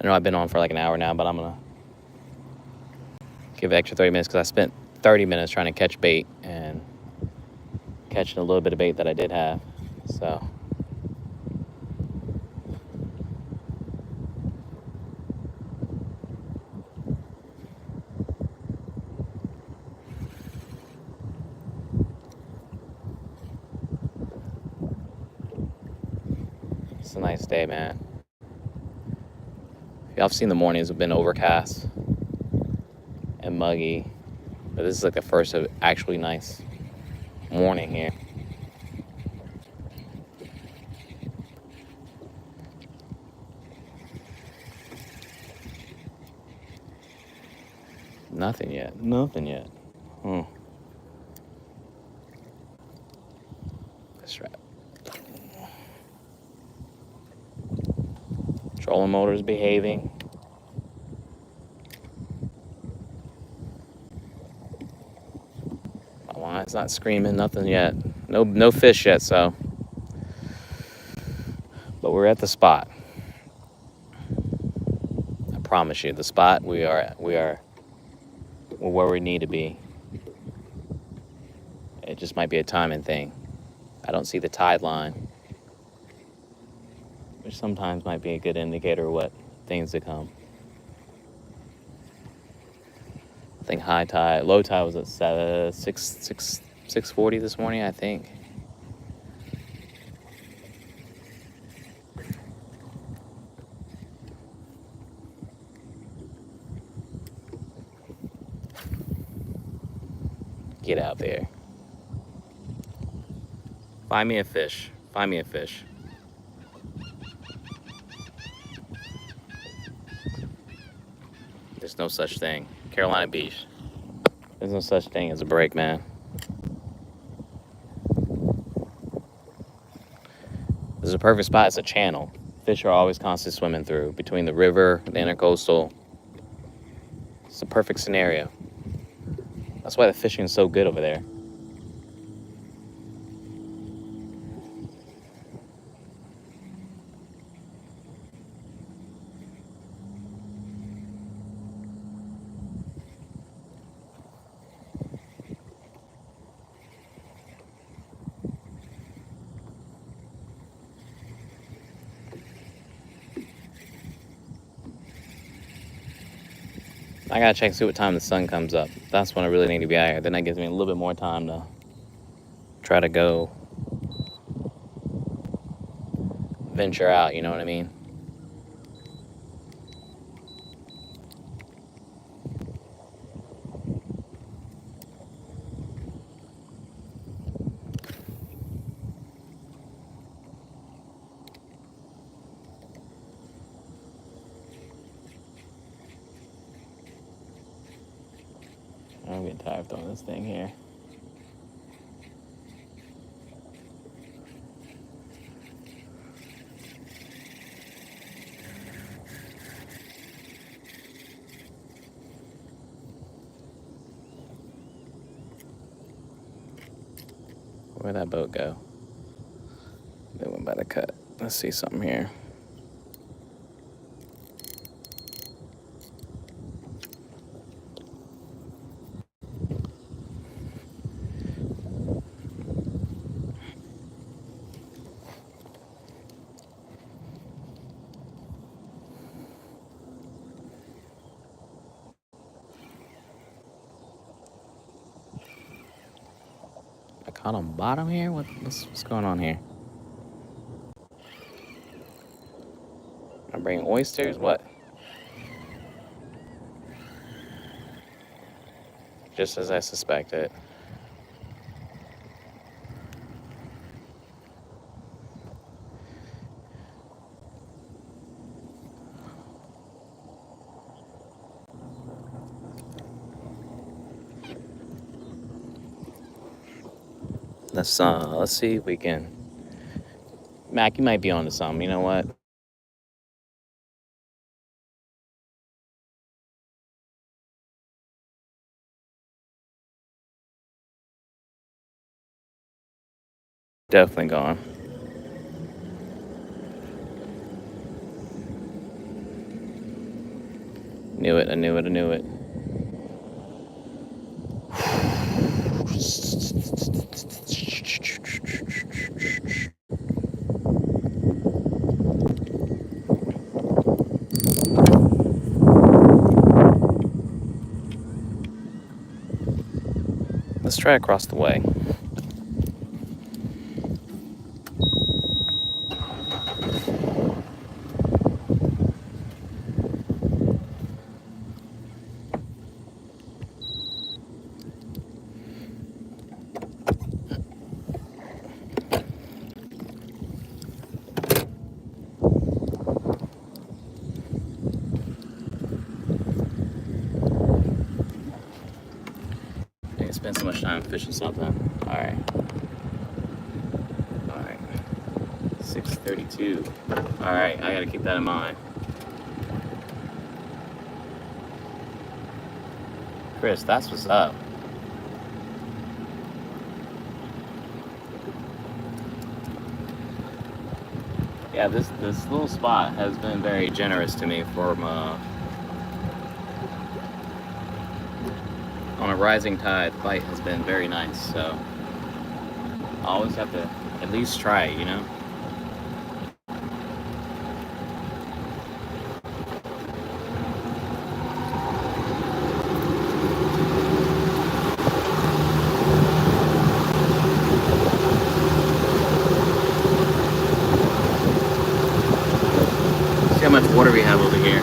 I know I've been on for like an hour now, but I'm gonna give an extra 30 minutes because I spent 30 minutes trying to catch bait and catching a little bit of bait that I did have. So it's a nice day, man. Y'all have seen the mornings have been overcast and muggy, but this is like the first of actually nice morning here. Nothing yet. Nothing yet. That's right. Trolling motor's behaving. My line's not screaming. Nothing yet. No fish yet. So, but we're at the spot. I promise you, the spot we are where we need to be. It just might be a timing thing. I don't see the tide line, which sometimes might be a good indicator of what things to come. I think high tide, low tide was at 6:40 this morning, I think. Get out there. Find me a fish. Find me a fish. There's no such thing. Carolina Beach. There's no such thing as a break, man. This is a perfect spot. It's a channel. Fish are always constantly swimming through between the river, the intercoastal. It's a perfect scenario. That's why the fishing is so good over there. I gotta check and see what time the sun comes up. That's when I really need to be out here. Then that gives me a little bit more time to try to go venture out, you know what I mean? I'm getting tired of throwing this thing here. Where'd that boat go? They went by the cut. Let's see something here. I caught on bottom here? What's going on here? bring oysters? What? Just as I suspected. Let's see if we can. Mac, you might be onto something. You know what? Definitely gone. Knew it. I knew it. I knew it. Let's try across the way. I spend so much time fishing something. All right. 6:32. All right, I gotta keep that in mind. Chris, that's what's up. Yeah, this little spot has been very generous to me from on a rising tide. The bite has been very nice, so I always have to at least try it, you know. See how much water we have over here.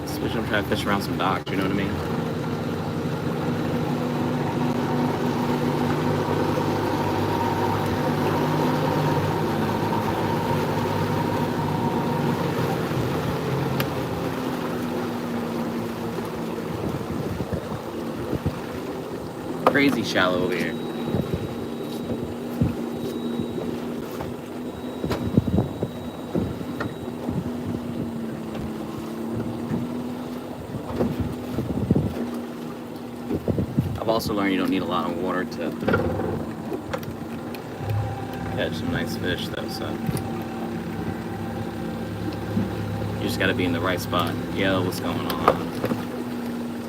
Especially I'm trying to fish around some docks, you know what I mean? Crazy shallow over here. I've also learned you don't need a lot of water to catch some nice fish though, so you just gotta be in the right spot. Yo, what's going on?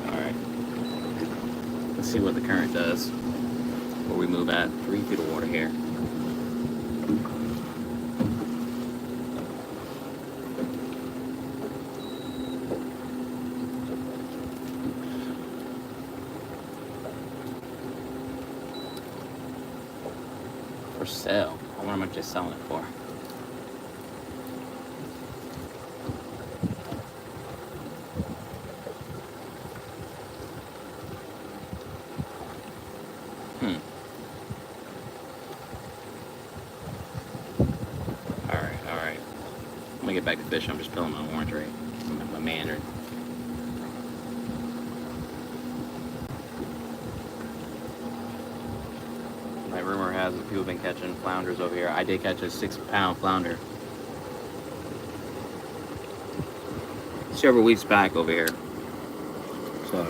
Alright. Let's see what the current does before we move at 3 feet of water here. For sale. I wonder how much they're selling it for. Alright. I'm gonna get back to fishing. I'm just filling my orange ray. My mandarin. My rumor has that people have been catching flounders over here. I did catch a 6-pound flounder several weeks back over here. So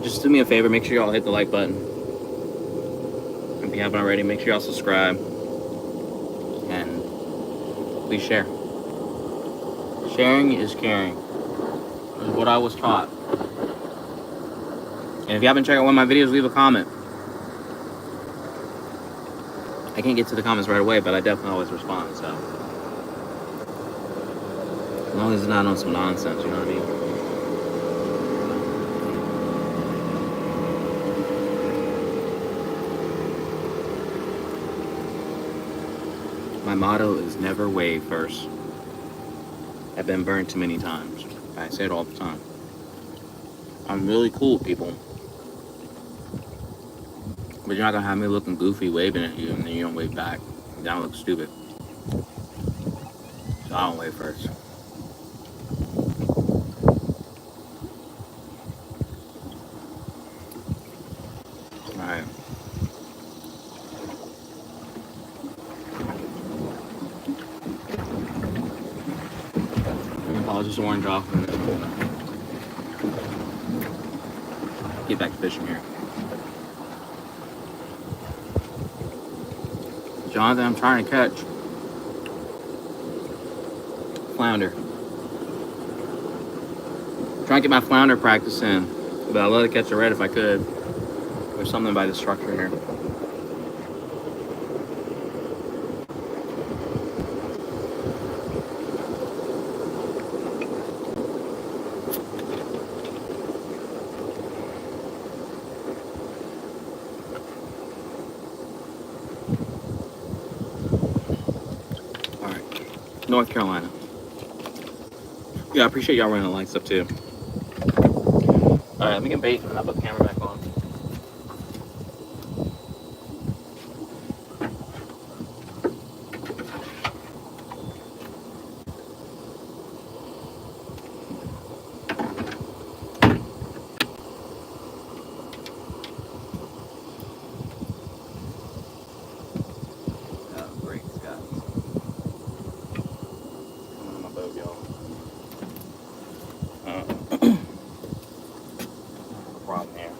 just do me a favor, make sure y'all hit the like button and be you haven't already, make sure y'all subscribe. And please share. Sharing is caring. Is what I was taught. And if you haven't checked out one of my videos, leave a comment. I can't get to the comments right away, but I definitely always respond, so. As long as it's not on some nonsense, you know what I mean? My motto is never wave first. I've been burned too many times. I say it all the time. I'm really cool, people. But you're not gonna have me looking goofy waving at you and then you don't wave back. Then I look stupid. So I don't wave first. Alright. I'll just orange off and then get back to fishing here. Jonathan, I'm trying to catch flounder. I'm trying to get my flounder practice in, but I'd love to catch a red if I could. There's something by the structure here. North Carolina. Yeah, I appreciate y'all running the lights up too. Alright, let me get bait and I'll put the camera back on. Oh, great, Scott. I'm on my boat, y'all. Problem here.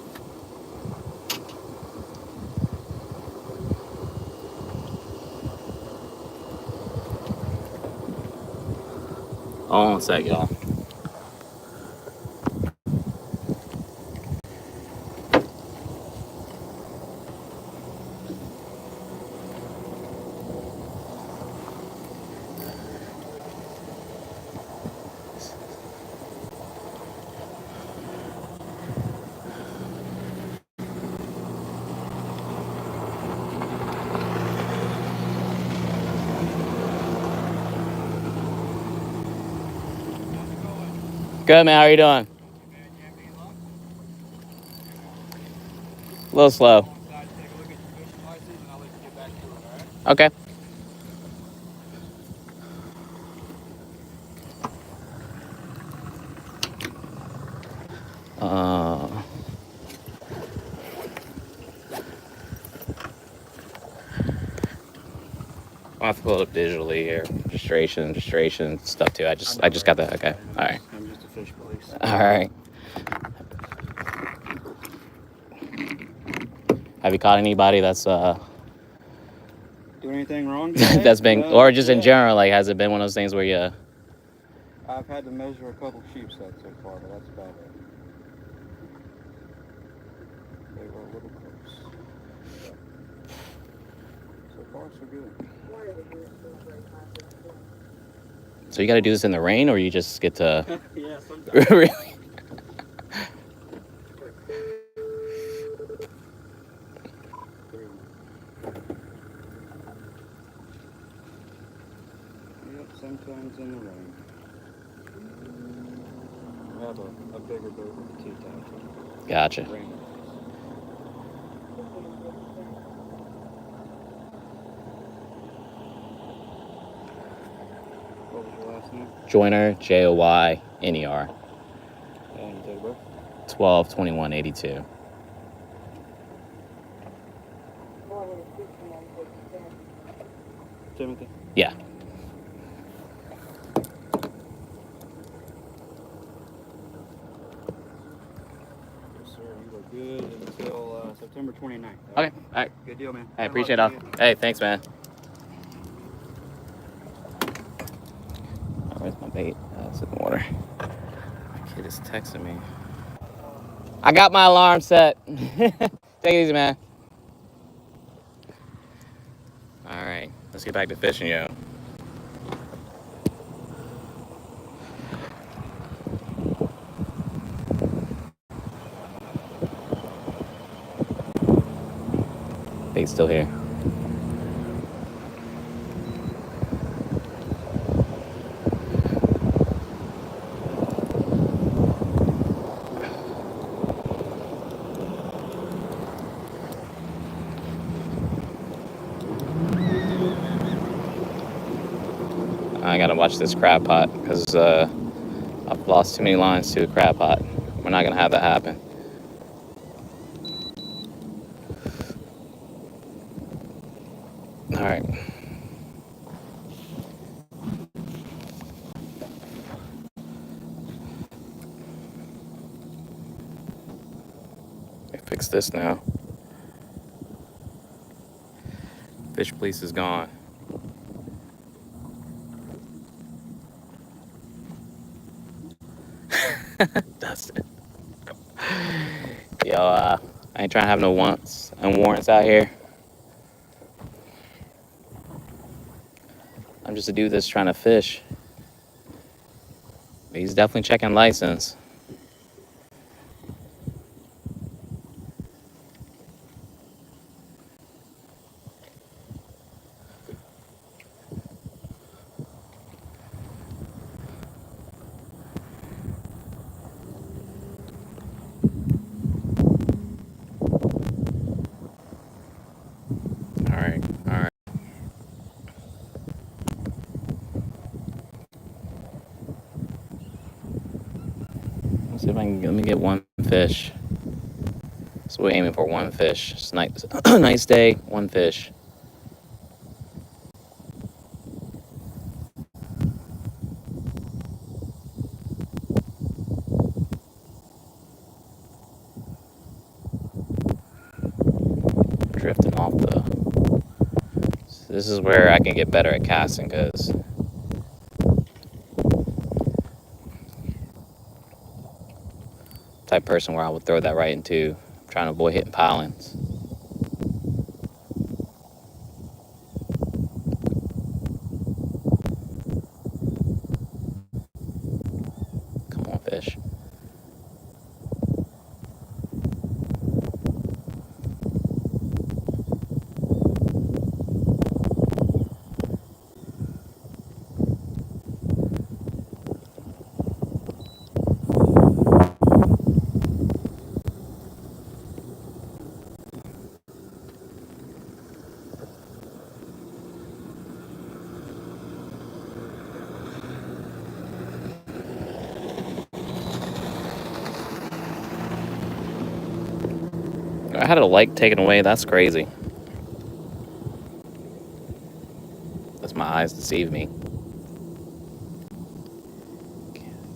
Hold on a sec, y'all. Good, man. How are you doing? A little slow. Okay. I'll have to pull it up digitally here. Registration stuff too. I just got that. Okay. All right. I'm just a fish police. All right. Have you caught anybody that's Doing anything wrong today? that's been, or just in general, like, has it been one of those things where you? I've had to measure a couple sheep sets so far, but that's about it. They were a little close. So far, so good. So you got to do this in the rain, or you just get to? Yeah, sometimes. Really? Yep, sometimes in the rain. I have a bigger boat with a T-top. Gotcha. Rain. What was your last name? Joyner, Joyner. And date of birth? 12/21/82. Timothy? Yeah. Yes, sir. You look good until September September 29th. Okay, all right. Good deal, man. I Good appreciate luck it. to you. Hey, thanks, man. Oh, where's my bait? It's in the water. My kid is texting me. I got my alarm set. Take it easy, man. All right, let's get back to fishing, yo. Bait's still here. I gotta watch this crab pot because I've lost too many lines to a crab pot. We're not gonna have that happen. All right. Fix this now. Fish police is gone. Dustin. Yo, I ain't trying to have no wants and warrants out here. I'm just a dude that's trying to fish. But he's definitely checking license. All right, all right. Let's see if I can let me get one fish. So we're aiming for one fish. It's nice, nice day, one fish. Drifting off the. So this is where I can get better at casting because type person where I would throw that right into trying to avoid hitting pilings. Come on, fish. I had a light taken away. That's crazy. That's my eyes deceive me.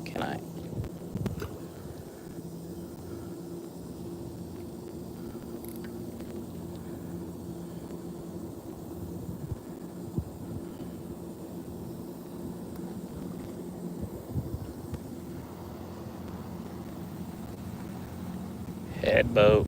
Can I? Head boat.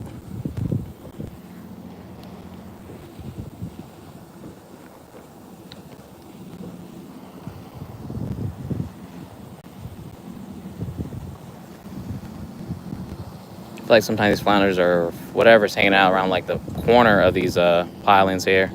I feel like sometimes these flounders or whatever's hanging out around like the corner of these pilings here.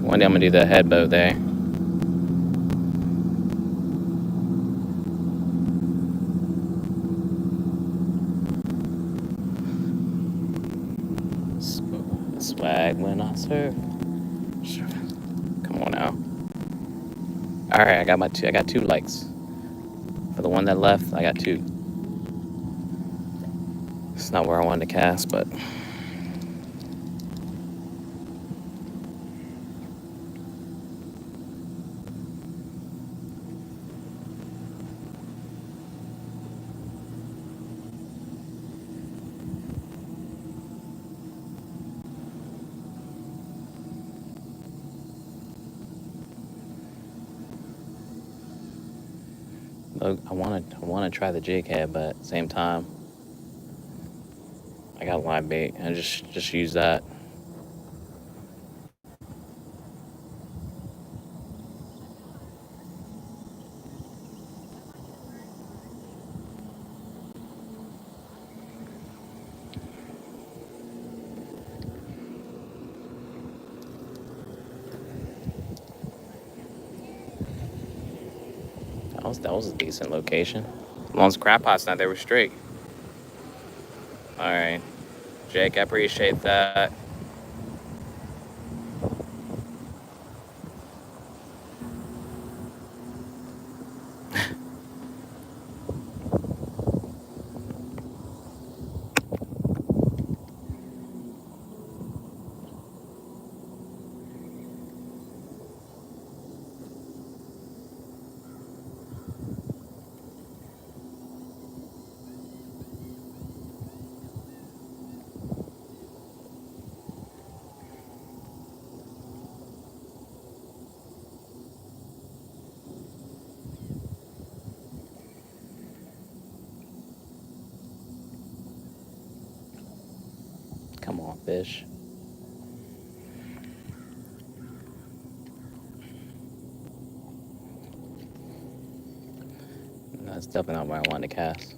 One day I'm gonna do the head boat there. Swag when I surf. Come on now. All right, I got two likes. For the one that left, I got two. It's not where I wanted to cast, but look, I want to try the jig head, but at the same time, I got live bait and just use that. That was a decent location. As long as the crab pot's not there, we're straight. All right, Jake, I appreciate that. Come on, fish. That's definitely not where I wanted to cast.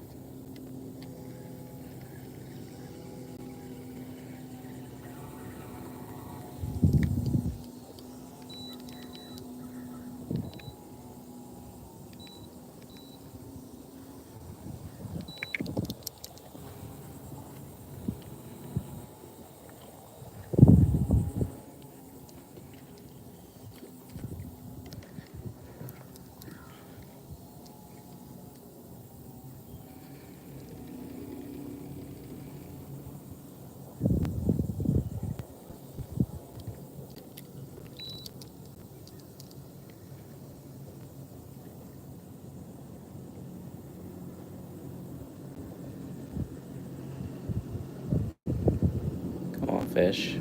Come on, fish.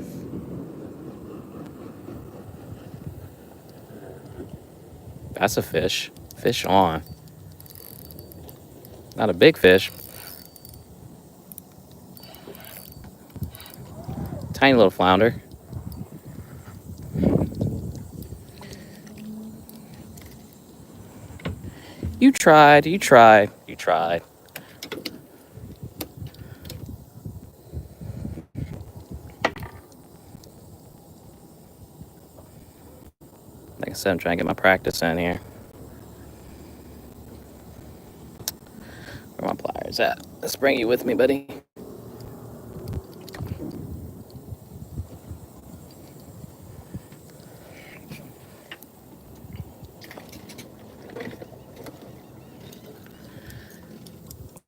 That's a fish. Fish on. Not a big fish. Tiny little flounder. You tried. Like I said, I'm trying to get my practice in here. Where my pliers at? Let's bring you with me, buddy.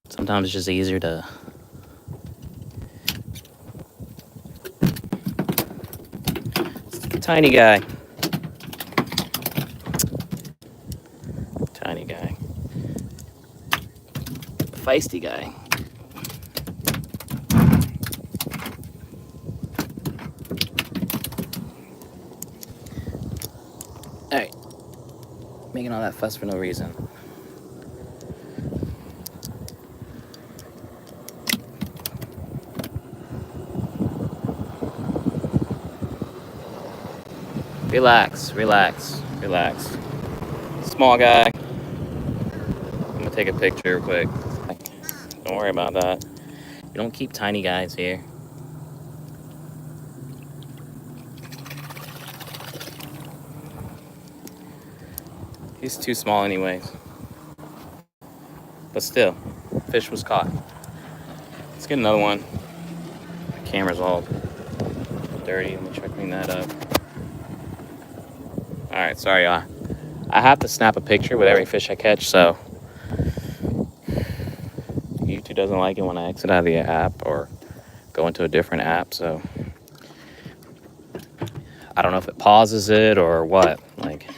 Sometimes it's just easier to tiny guy. Feisty guy. Alright. Making all that fuss for no reason. Relax. Small guy. I'm gonna take a picture real quick. Don't worry about that. You don't keep tiny guys here. He's too small anyways. But still, fish was caught. Let's get another one. My camera's all dirty. Let me try to clean that up. Alright, sorry y'all. I have to snap a picture with every fish I catch, so YouTube doesn't like it when I exit out of the app or go into a different app, so I don't know if it pauses it or what. Like,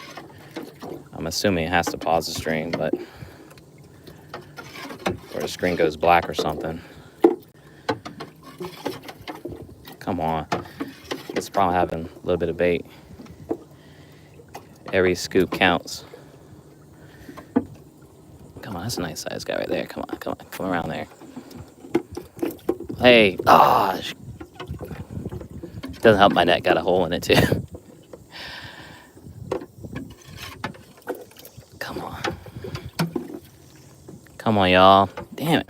I'm assuming it has to pause the stream, but or the screen goes black or something. Come on. It's probably having a little bit of bait. Every scoop counts. Come on, that's a nice sized guy right there. Come on, come around there. Hey, doesn't help my net got a hole in it too. Come on, y'all. Damn it.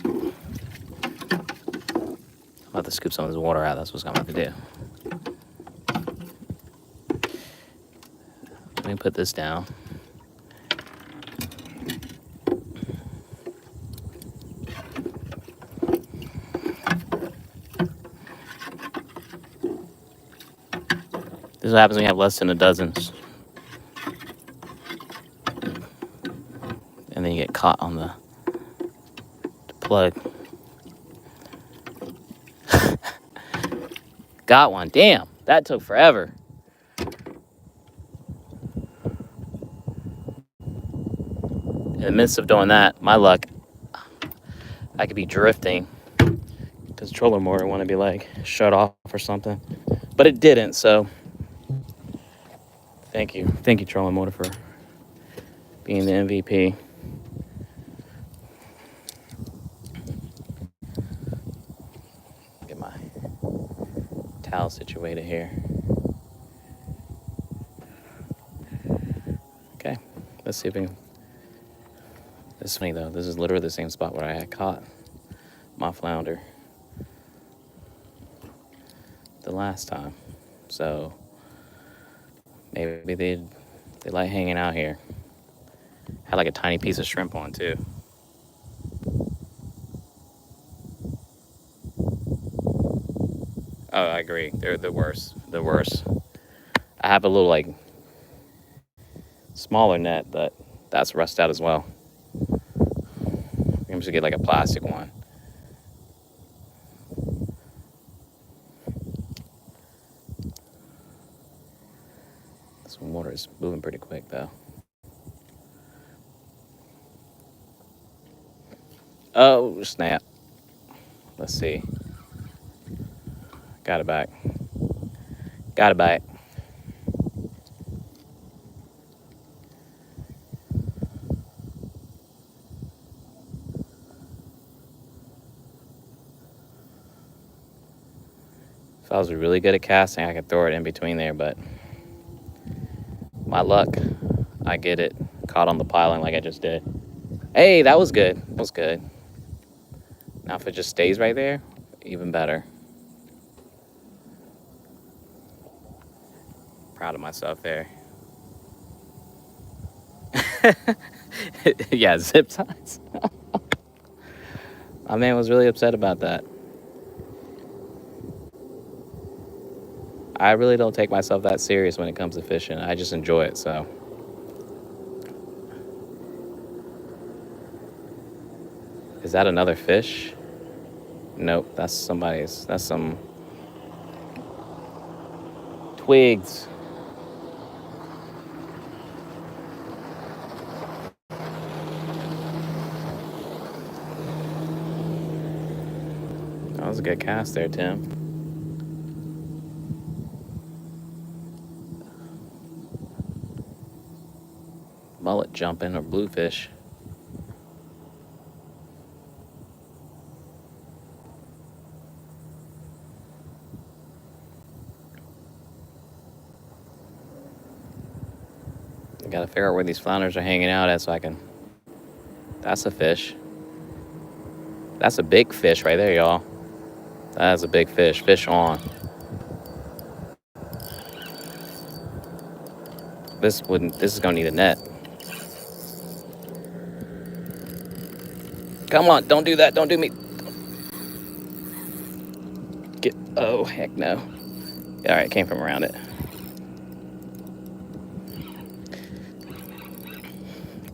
I'm about to scoop some of this water out. That's what I'm about to do. Let me put this down. This is what happens when you have less than a dozen. And then you get caught on the plug. Got one. Damn, that took forever. In the midst of doing that, my luck, I could be drifting because the trolling motor want to be like shut off or something. But it didn't, so thank you. Thank you, trolling motor, for being the MVP. Get my towel situated here. Okay, let's see if we can. It's funny though, this is literally the same spot where I had caught my flounder the last time. So maybe they like hanging out here. Had like a tiny piece of shrimp on too. Oh, I agree. They're the worst. The worst. I have a little like smaller net, but that's rusted out as well. I'm just get like a plastic one. This water is moving pretty quick though. Oh, snap. Let's see. Got it back. Got it back. If I was really good at casting, I could throw it in between there, but my luck, I get it caught on the piling like I just did. Hey, that was good. That was good. Now if it just stays right there, even better. Proud of myself there. Yeah, zip ties. My man was really upset about that. I really don't take myself that serious when it comes to fishing. I just enjoy it, so. Is that another fish? Nope, that's somebody's. That's some twigs. That was a good cast there, Tim. Mullet jumping or bluefish. Gotta figure out where these flounders are hanging out at so I can. That's a fish. That's a big fish right there, y'all. That is a big fish. Fish on. This is gonna need a net. Come on, don't do that. Don't do me. Oh, heck no. All right, came from around it.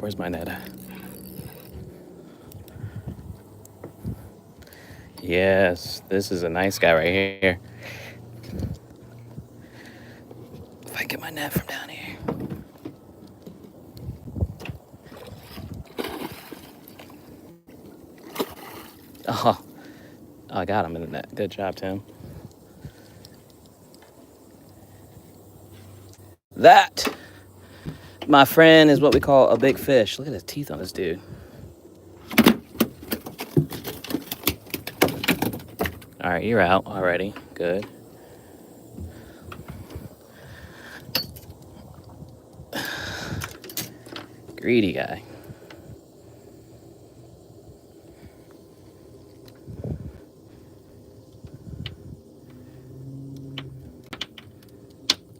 Where's my net at? Yes, this is a nice guy right here. If I get my net from down here. Oh, I got him in the net. Good job, Tim. That, my friend, is what we call a big fish. Look at the teeth on this dude. All right, you're out already. Good. Greedy guy.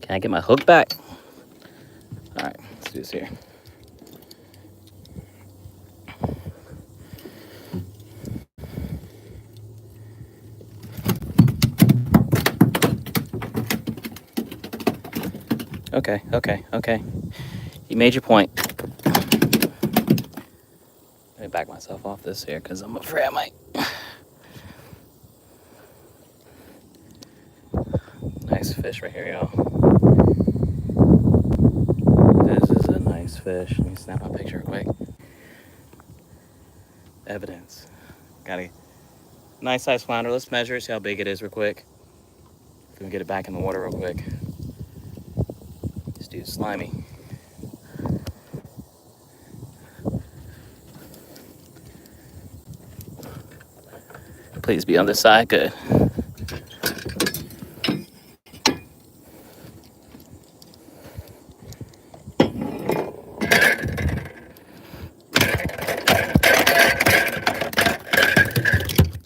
Can I get my hook back? All right, let's do this here. Okay. You made your point. Let me back myself off this here because I'm afraid I might. Nice fish right here, y'all. This is a nice fish. Let me snap my picture quick. Evidence. Got a nice size flounder. Let's measure it, see how big it is real quick. Let me get it back in the water real quick. This dude's slimy. Please be on this side. Good.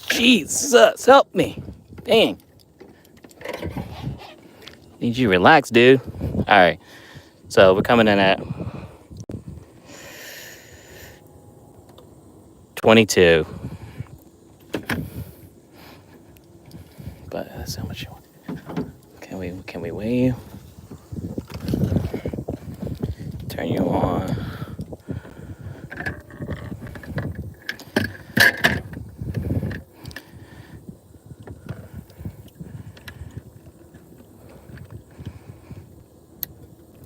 Jesus, help me. Dang. Need you to relax, dude. All right. So we're coming in at 22. But that's how much you want. Can we weigh you? Turn you on.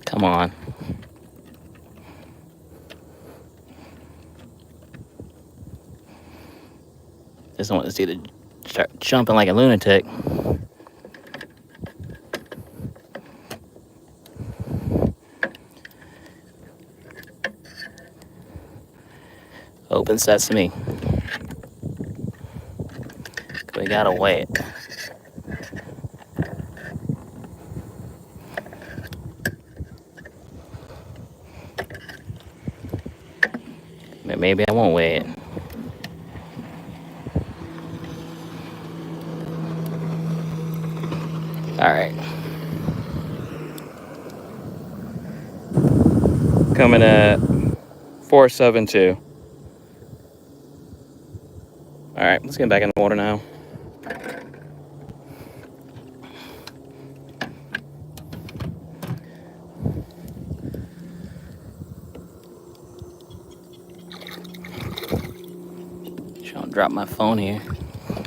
Come on. Just don't want this dude to start jumping like a lunatic. Open sesame. We gotta weigh it. Maybe I won't weigh it. All right. Coming at 472. All right, let's get back in the water now. Trying to drop my phone here. All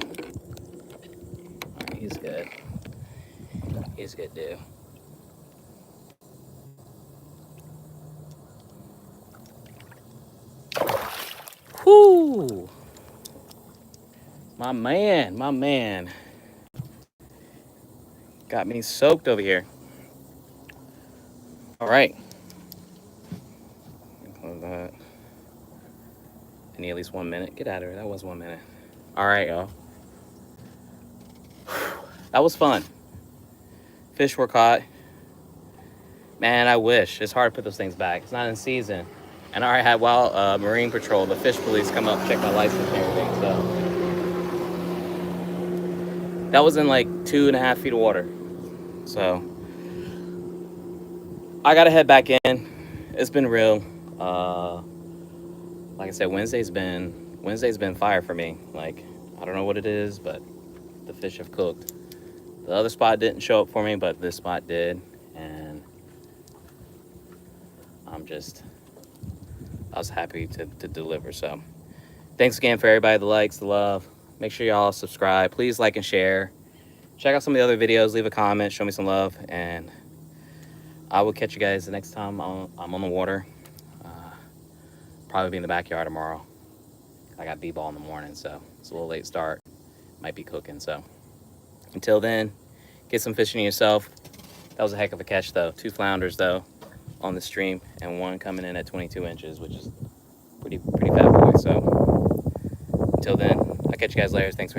right, he's good. He's good, dude. Whoo! My man. Got me soaked over here. All right. Close that. I need at least 1 minute. Get out of here. That was 1 minute. All right, y'all. That was fun. Fish were caught. Man, I wish. It's hard to put those things back. It's not in season. And I already had Marine Patrol, the fish police, come up, check my license and everything. So that was in like 2.5 feet of water. So I gotta head back in. It's been real. Like I said, Wednesday's been fire for me. Like, I don't know what it is, but the fish have cooked. The other spot didn't show up for me, but this spot did, and I was happy to deliver. So thanks again for everybody, the likes, the love. Make sure y'all subscribe. Please like and share. Check out some of the other videos. Leave a comment. Show me some love. And I will catch you guys the next time I'm on the water. Probably be in the backyard tomorrow. I got b-ball in the morning, so it's a little late start. Might be cooking, so. Until then, get some fishing yourself. That was a heck of a catch, though. 2 flounders, though, on the stream, and 1 coming in at 22 inches, which is pretty fat boy. So until then, I'll catch you guys later. Thanks for